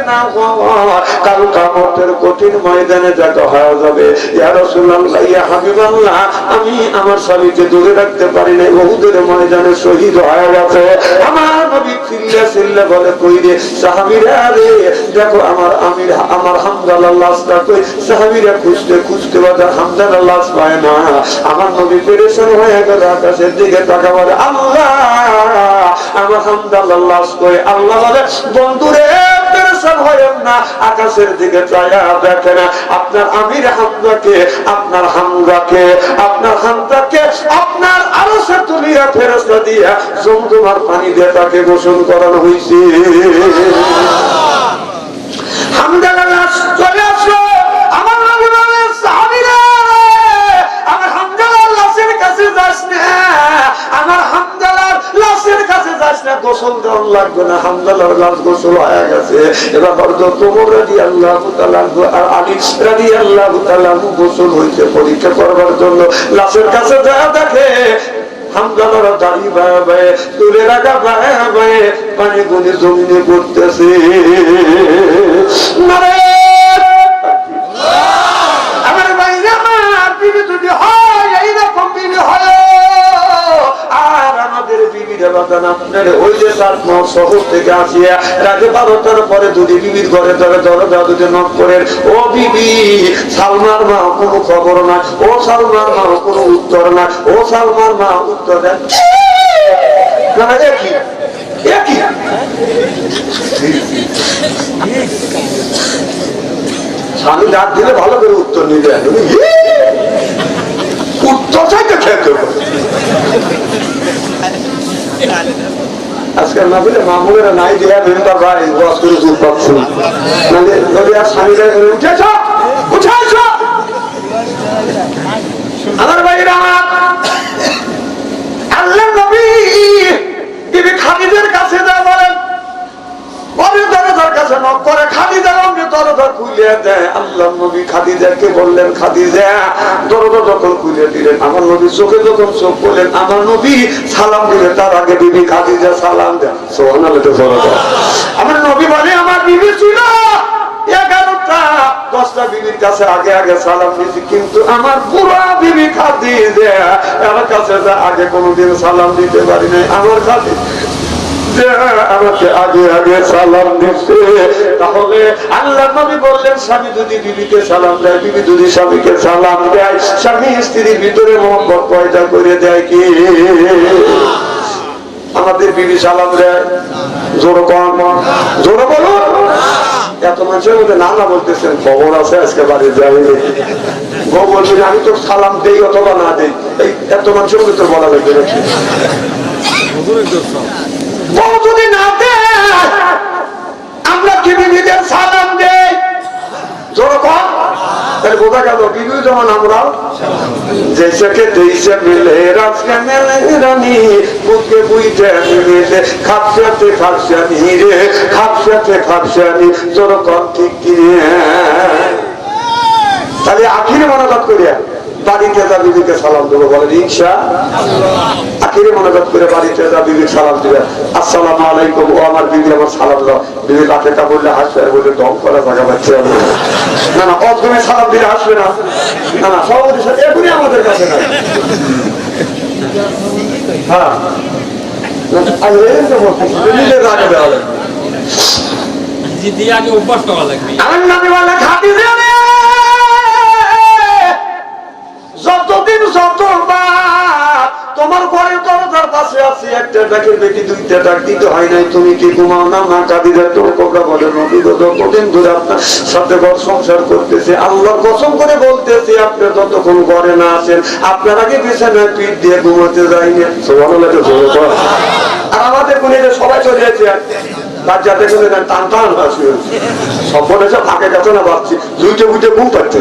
না হয়, কাল কিয়ামতের কঠিন ময়দানে দেখা হয়ে যাবে। ইয়া রাসূলুল্লাহ, ইয়া হাবিবাল্লাহ, আমি আমার স্বামীকে দূরে রাখতে পারি না, উহুদের ময়দানে শহীদ হয়ে গেছে। আমার নবী চিল্লা বলে, কই রে সাহাবীরা রে, দেখো আমার আমির আমার হামদালার লাশটা কই। সাহাবীরা খুঁজতে বাজার হামদালার লাশ পায় না। আমার নবী পেরেশান হয়ে গেল, আকাশের দিকে তাকাবার, আল্লাহ আমার হামদালার লাশ কই। আল্লাহ বলে, বন্ধুরে পেরেশান হয়েন না, আকাশের দিকে চায়া দেখেন আপনার আমির হামদাকে, আপনার হামদাকে, আপনার হামদাকে আপনার আরশে তুলিয়া ফেরেশতা দিয়া জমজমার পানি দিয়ে তাকে গোসল করানো হয়েছে। হামদালার লাশ চলে আসলো। আমার নবী বলে, সাহাবীরা আমার হামদালার লাশের কাছে যাস না, আমার হামদালার লাশের কাছে যাস না, গোসল দেওয়ার লাগবে না, হামদালার লাশ গোসল হয়ে গেছে। এবার হযরত ওমর রাদিয়াল্লাহু তাআলা আর আলী রাদিয়াল্লাহু তাআলা গোসল হইতে পরীক্ষা করবার জন্য লাশের কাছে যায়, দেখে হামদালার দাড়ি বায়ে বায়ে তুলে রাখা বায়ে বায়ে পানি গুনে জমিনে পড়তেছে। আমার বাইরে আমার বিবি যদি হয় এইরকম বিবি হয়, আর আমাদের বিবিরা বাজান আপনার ওই যে 7 মাস শহর থেকে আসিয়া রাতে 12টার পরে যদি বিবির ঘরে ধরে দরজা যদি নক করেন, ও বিবি সালমার মা কোনো খবর নাই, ও সালমার মা কোনো উত্তর নাই, ও সালমার মা উত্তর দেন না, একই একই। স্বামী ডাক দিলে ভালো করে উত্তর নিবে, উত্তর চাইতে খেতে। আজকাল না বলে মামুলেরা নাই দেয়া মেম্বার ভাই বস করে দুধ পাচ্ছি, যদি আর স্বামীরা উঠেছ উঠেছ। আমার ভাইরা, আল্লাহ নবী বিবি খাদিজার কাছে যা বলেন, দরজার কাছে নক করে, খাদিজা অঙ্গে দরজা খুলে দেয়। আল্লাহ নবী খাদিজাকে বললেন, খাদিজা দরজা যখন খুলে দিলেন, আমার নবী চোখে যখন চোখ বললেন, আমার নবী সালাম দিলেন, তার আগে বিবি খাদিজা সালাম দেন। আমার নবী বলে, আমার বিবি ছিল 11টা 10টা বিবির কাছে আগে আগে সালাম দিয়েছি, কিন্তু আমার পুরা বিবি খাদিজা আমার কাছে আগে কোনোদিন সালাম দিতে পারি নাই। আমার খাদিজা আমাকে আগে আগে সালাম দিচ্ছে। তাহলে আল্লাহ নবী বললেন, স্বামী যদি বিবিকে সালাম দেয়, বিবি যদি স্বামীকে সালাম দেয়, স্বামী স্ত্রীর ভিতরে মহব্বত পয়দা করে দেয় কি? আমাদের বিবি সালাম দেয়? জোর কম, জোর বলুন। এত মানুষের মধ্যে নানা বলতেছেন, খবর আছে আজকে বাড়ি যাবে, বলবেন আমি তো সালাম দেই অথবা না দেই, এই এত মানুষের মধ্যে তো বলা লাগবে নাকি? বউ যদি না দেয়, আমরা কি বিবিদের সালাম দেই? জোর কম, তাহলে বোঝা গেল বিবি যেমন আমরা জেসেকে দেইছে মিলে রাজকে মেলে রানী বুকে বুইতে মিলে খাপসাতে খাপসানি রে খাপসাতে খাপসানি। জোর কম, ঠিক কি? তাহলে আখিরে মনোবাদ করিয়া বাড়িতে যা বিবিকে সালাম দেবো, বলেন ইনশাআল্লাহ। আখিরে মনোবাদ করে বাড়িতে যা বিবিকে সালাম দিবে, আসসালামু আলাইকুম, ও আমার বিবি আমার সালাম দাও। বিবি কাকেটা বললে হাসবে, বললে দম করা জায়গা পাচ্ছে না, না অজগমে সালাম দিলে হাসবে না, না না সভাপতির সাথে এখনই আমাদের কাছে না। হ্যাঁ নিজের রাগে দেওয়া লাগবে, অভ্যাস করা লাগবে। আমার নামে বলে খাদিজা রে, যতদিন যতবার তোমার ঘরের দরজার পাশে আছি, একটা ডাকের বেটি দুইটা ডাক দিতে হয় নাই, তুমি কি ঘুমাও না? না কাদিজা তোর কোবরা বলে, নবী যতদিন ধরে আপনার সাথে ঘর সংসার করতেছে, আল্লাহর কসম করে বলতেছি, আপনি যতক্ষণ ঘরে না আসেন আপনার আগে বিছানায় পিঠ দিয়ে ঘুমাতে যায়নি। আর আমাদের কোনে সবাই চলে যাচ্ছে রাজ্যাতে গেলে টান টান আসবে, সব বলেছে ফাঁকে গেছে না ভাবছি, দুইটা বুঝে ঘুম পাচ্ছে।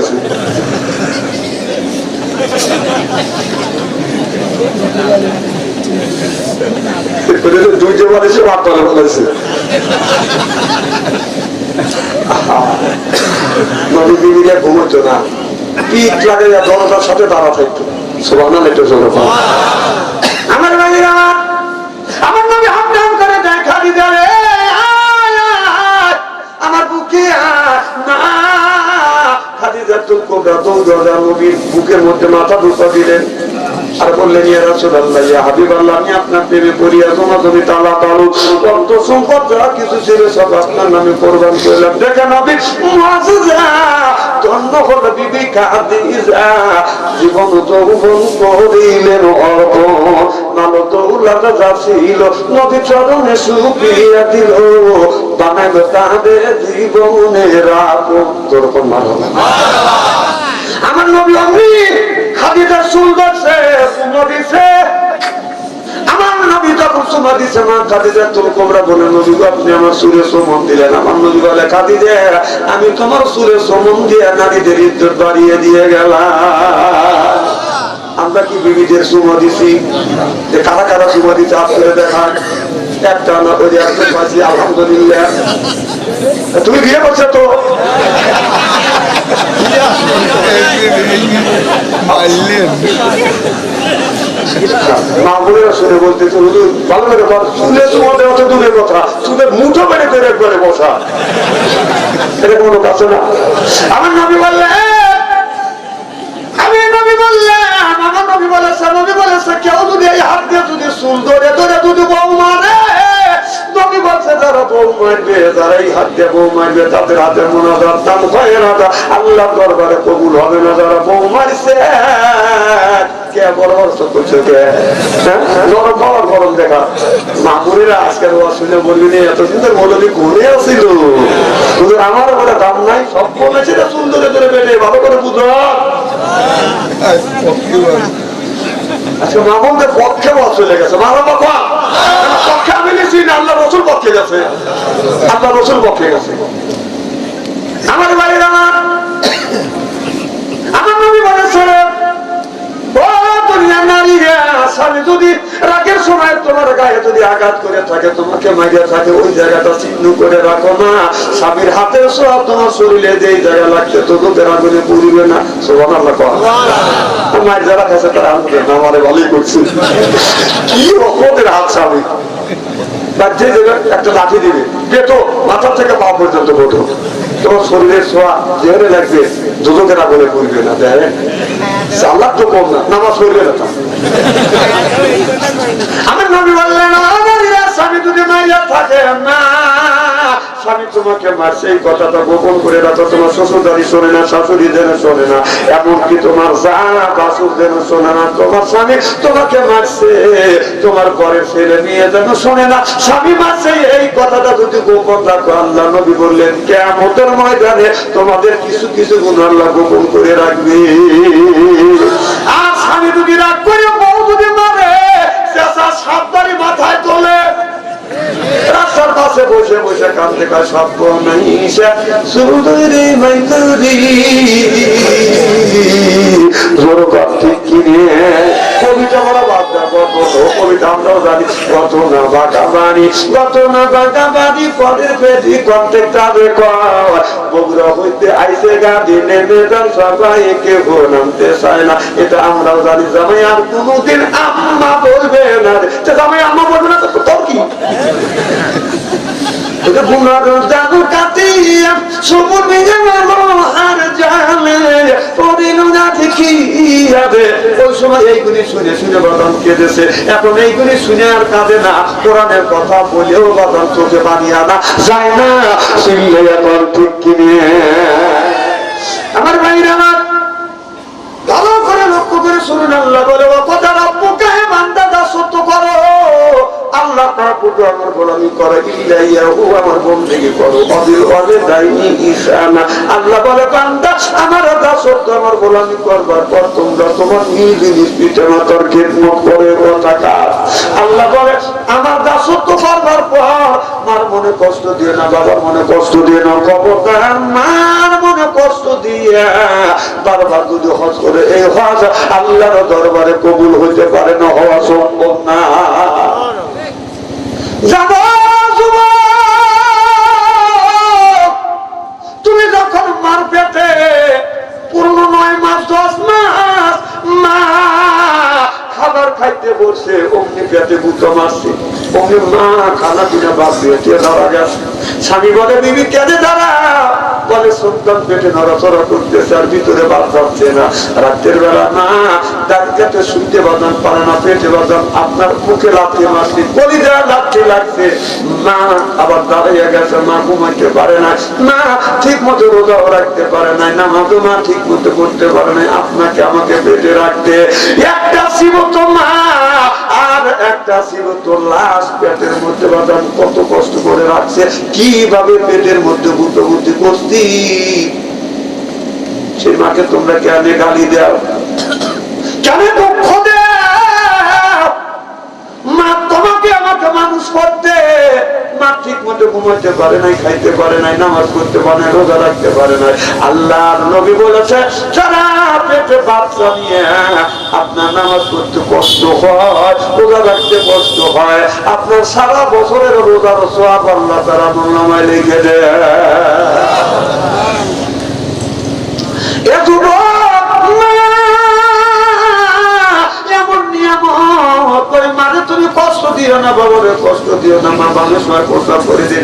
দুইটা বলেছে বাপ্পালে বলেছে, নবী বিবিরা ঘুমোতো না, পিঠ লাগে জনতার সাথে দাঁড়া থাকতো। সুবহানাল্লাহ, এটা জোরে বলো। আমার ভাইরা, আমার নবী হাত ডান করে দেখা দিতে, আমার বুক করলেন, ইয়া রাসূলুল্লাহ, ইয়া হাবিবাল্লাহ, আমি আপনার প্রেমে পড়িয়া তোমার জমি তালা তালু অন্ত সম্পদ যা কিছু ছিল সব আপনার নামে কোরবান করলাম। দেখেন নবী মুআজ্জিজা, ধন্য হলো বিবি খাদিজা, জীবন যৌবন করিলেন অর্পণ, মাল দৌলত যা ছিল নবী চরণে সুপিয়া দিল, বানাইল তাদের জীবনের আপন। তোরকম মানো আমার নবী অমনি খাদিজা চুল ধরছে, চুমো দিছে। আমার নবী যখন চুমা দিছে, মা খাদিজা তোর কোমরা বলে, নবী গো আপনি আমার সুরে চুমন দিলেন। আমার নবী বলে, খাদিজা আমি তোমার সুরে চুমন দিয়ে নারীদের ইজ্জত বাড়িয়ে দিয়ে গেলাম। আমরা কি বিবিদের চুমা দিছি? কারা কারা চুমা দিচ্ছে আজ করে দেখান। একটা না ওই একটা পাচ্ছি, আলহামদুলিল্লাহ। তুমি বিয়ে করছো তো? মা বলে শুনে বলতেছে, ভালো করে চুলে চুমা দেওয়া তো দূরের কথা, চুলের মুঠো মেরে করে একবারে বসা, এটা কোনো কাছে না। আমার নবী বললেন, আমি নবী বললাম, আমার নবী বলেছে, নবী বলেছে কেউ যদি এই হাত দিয়ে যদি চুল ধরে ধরে যদি বউ মারে, নবী বলছে যারা বউ মারবে, যারা এই হাত দিয়ে বউ মারবে তাদের হাতের মোনাজাত দান হয় না, আল্লাহর দরবারে কবুল হবে না। যারা বউ মারছে কে বড় বড় করছে, কে নরম পাওয়ার গরম দেখা মামুরিরা আজকের শুনে বলবি নি এত সুন্দর মৌলবী ঘুরে আসছিল, শুধু আমার বলে দাম নাই, সব বলেছে চুল ধরে ধরে বেটে ভালো করে বুঝো। আজকে মামুনদের পক্ষে চলে গেছে, পক্ষে আমি নিচ্ছি না, আল্লাহ রসুল পক্ষে গেছে, আল্লাহ রসুল পক্ষে গেছে। আমার বাড়ির আমার নবী বলেছে, স্বামী যদি রাগের সময় তোমার গায়ে যদি আঘাত করে থাকে, তোমাকে মারিয়া থাকে, ওই জায়গাটা চিহ্ন করে রাখো না। স্বামীর হাতের সব তোমার শরীরে যেই জায়গা লাগছে তো তোদের আগুনে পুড়িবে না। সুবহানাল্লাহ। মার যারা খাচ্ছে তারা আমারে ভালোই করছে, কি রকমের হাত স্বামী। যে জায়গায় একটা লাঠি দিবে, পেটো মাথা থেকে পা পর্যন্ত বটো, তোমার শরীরের ছোঁয়া যেখানে লাগবে দুদকের আগুনে পুড়িবে না। দেখেন আল্লাহ তো কম না, নামাজ পড়বে না। আমার নবী বললেন, স্বামী যদি মাইয়া থাকে না, স্বামী তোমাকে মারছে এই কথাটা গোপন করে রাখো, তোমার শ্বশুরদারি শোনে না, শাশুড়ি যেন শোনে না, এমনকি তোমার যা বাসুর যেন শোনে না। তোমার স্বামী তোমাকে মারছে, তোমার ঘরের ছেলে মেয়ে যেন শোনে না, স্বামী মারছে এই কথাটা যদি গোপন রাখো, আল্লাহ নবী বললেন কিয়ামতের ময়দানে তোমাদের কিছু কিছু গুণ আল্লাহ গোপন করে রাখবে। আর স্বামী যদি রাগ করে বউ যদি মারে, সাবধানী মাথায় তোলে, রাস্তার পাশে বসে বসে কান্দে কাজ সব নাই সুদূরে মাইতুরি ঠিক কিনে কবিতা বলা বাদ দেবো, কবিতা আমরাও জানি, কত না বাঁকা বাড়ি, কত না বাঁকা বাড়ি, পরের পেটি প্রত্যেকটা রেকর্ড, বগুড়া হইতে আইসে গাড়ি নেমে যান সবাই, কেউ নামতে চায় না, এটা আমরাও জানি। জামাই আর কোনোদিন আম্মা বলবে না, জামাই আম্মা বলবে না, তোর কি এখন এইগুলি শুনে আর কাঁদে না, কোরআনের কথা বলেও বাদান চোখে পানি আনা যায় না, শুনলে এখন ঠিক কিনে। আমার ভাইরা আমার ভালো করে লক্ষ্য করে শুনুন, আল্লাহ বলে কথা রব্বুকা হে বান্দা দাসত্ব করো, আল্লাহ তাআলা আমার গোলামি করে, ইল্লাহু আমার বندگی করো, অবিল ওয়ালিদাইনি ইহসানা। আল্লাহ বলে বান্দা আমার দাসত্ব আমার গোলামি করবার পর তোমরা তোমার নিজ নিজ পিতামাতার খিদমত করে থাকা। আল্লাহ বলে আমার দাসত্ব করবার পর মার মনে কষ্ট দিও না, বাবার মনে কষ্ট দিও না, খবরদার মার মনে কষ্ট দিয়া বারবার যদি হজ করে এই হজ আল্লাহর দরবারে কবুল হইতে পারে না, হওয়া সম্ভব না। তুমি যখন মার পেটে পূর্ণ 9 মাস 10 মাস মা খাবার খাইতে বসে, অমনি পেটে গুঁতো মারছে, অমনি মা খানা পিনা বাদ দিয়ে দাঁড়া গেছে। স্বামী বলে বিবি কেঁদে দাঁড়া, বলে সন্তান পেটে নড়াচড়া করতেছে আর ভিতরে বাদ যাচ্ছে না। রাতের বেলা মা ডাক্তারকে শুনতে বাজান পারে না, পেটে বাজান আপনার মুখে লাথি মারছি, কলিজা লাথি লাগছে। মা আবার দাঁড়িয়ে গেছে, মা ঘুমাইতে পারে না, মা ঠিক মতো রোজাও রাখতে পারে নাই, নামাজও মা ঠিক মতো করতে পারে নাই। আপনাকে আমাকে পেটে রাখতে একটা ছিল তো মা আর একটা ছিল তো লাশ পেটের মধ্যে বাজান কত কষ্ট করে রাখছে, কিভাবে পেটের মধ্যে বুদ্ধ বুদ্ধি করছি। সেই মাকে তোমরা কেন গালি দাও, কেন দুঃখ দাও? মা তোমাকে আমাকে মানুষ করতে, মা ঠিক মতো ঘুমাইতে পারে নাই, খাইতে পারে নাই, নামাজ করতে পারে নাই, রোজা রাখতে পারে নাই। আল্লাহর নবী বলেছে যারা পেটে বাচ্চা নিয়ে আপনার নামাজ করতে কষ্ট হয়, রোজা রাখতে কষ্ট হয়, আপনার সারা বছরের রোজার সওয়াব আল্লাহ তাআলা আমলনামায় লিখে দেয়। এ যুবক মা, এমন নিয়ামত ওই মারে তুমি কষ্ট দিও না, বাবারে কষ্ট দিও না। মা বাংলা সময় প্রসাব করে দিয়ে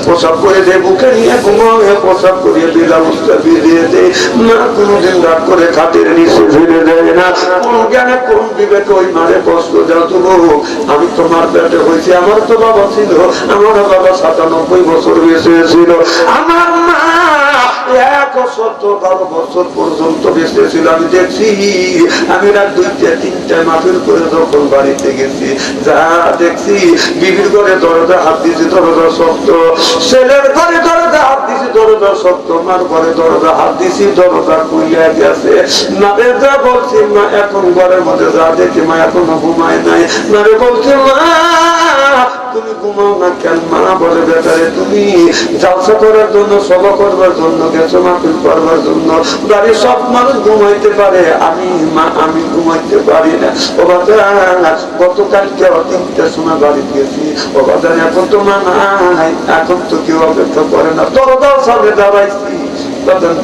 প্রসাব করে দিয়ে বুকে নিয়ে ঘুমাবে, প্রসাব করিয়ে বিলা উস্তা দিয়ে দেয়। মা কোনদিন রাত করে খাটের নিচে ফিরে দেয় না। কোন জ্ঞানে কোন বিবেকে ওই মারে কষ্ট দাও? যুবক আমি তোমার পেটে হয়েছি, আমার তো বাবা ছিল, আমার বাবা 97 বছর বেঁচে ছিল, আমার মা 112 বছর পর্যন্ত বেঁচে ছিল। আমি দেখছি, আমি রাত 2টা-3টায় মাহফিল করে যখন বাড়িতে গেছি, যা দেখছি বিবির ঘরে দরজা হাত দিয়েছি, দরজা শক্ত, ছেলের ঘরে দরজা হাত দিয়েছি, দরজা শক্ত, মার ঘরে দরজা হাত দিয়েছি, দরজা খুলে গেছে। মারে যা বলছি, মা এখন ঘরের মধ্যে যা দেখি মা এখনো ঘুমায় নাই। মারে বলছি মা তুমি ঘুমাও না কেন? মা বলে বেটারে তুমি জালসা করার জন্য, সভা করবার জন্য গেছো, মাহফিল করবার জন্য। বাড়ির সব মানুষ ঘুমাইতে পারে, আমি ঘুমাইতে পারি না। ও বাজান গতকালকে 3টার সময় বাড়ি গেছি, ও বাজান এখন তো মা নাই, এখন তো কেউ অপেক্ষা করে না, দরজার সামনে দাঁড়াইছি।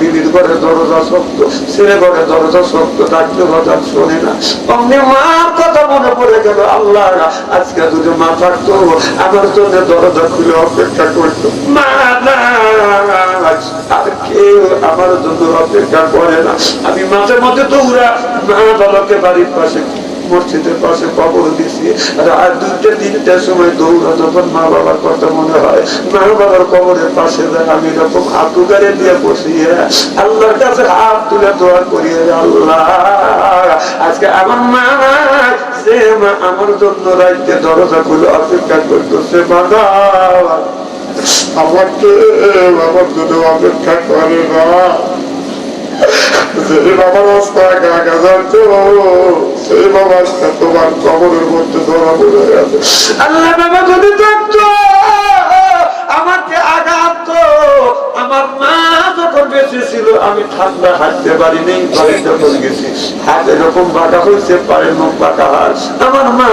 বিবির ঘরে দরজা শক্ত, ছেলে ঘরে দরজা শক্ত, ডাকলে বাজার শোনে না। অমনি মার কথা মনে পড়ে গেল, আল্লাহ আজকে যদি মা থাকতো আমার জন্য দরজা খুলে অপেক্ষা করতো। মা আর কেউ আমার জন্য অপেক্ষা করে না। আমি মাঝে মধ্যে দৌড়া মা বাবাকে বাড়ির পাশে মসজিদের পাশে কবর দিছি, রাত 2টা-3টার সময় দৌড়া, যখন মা বাবার কথা মনে হয় মা বাবার কবরের পাশে যায়, আমি এরকম হাঁটু গাড়ি দিয়ে বসিয়ে আল্লাহর কাছে হাত তুলে দোয়া করিয়ে, আল্লাহ আজকে আমার মা যে মা আমার জন্য রাইতে দরজা খুলে অপেক্ষা করতেছে, বাবা আমাকে আমার জন্য অপেক্ষা করে না। সেই বাবার রাস্তায় গাগা যাচ্ছে, সেই বাবার তোমার কবরের মধ্যে ধরা পড়ে গেছে। আল্লাহ বাবা যদি থাকতো আমাকে আঘাত, আমার মা যখন বেঁচে ছিল আমি ঠান্ডা হাঁটতে পারিনি, ঘরে যখন গেছি হাত এরকম বাঁকা হয়েছে, পারে মুখ বাঁকা হাত। আমার মা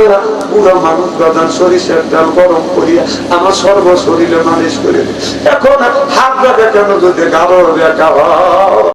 পুরো মানুষ বাদান সরিষার তেল গরম করিয়া আমার সর্ব শরীরে মালিশ করে, এখন হাত বাঁকা কেন যদি গাঢ় ব্যাকা হয়।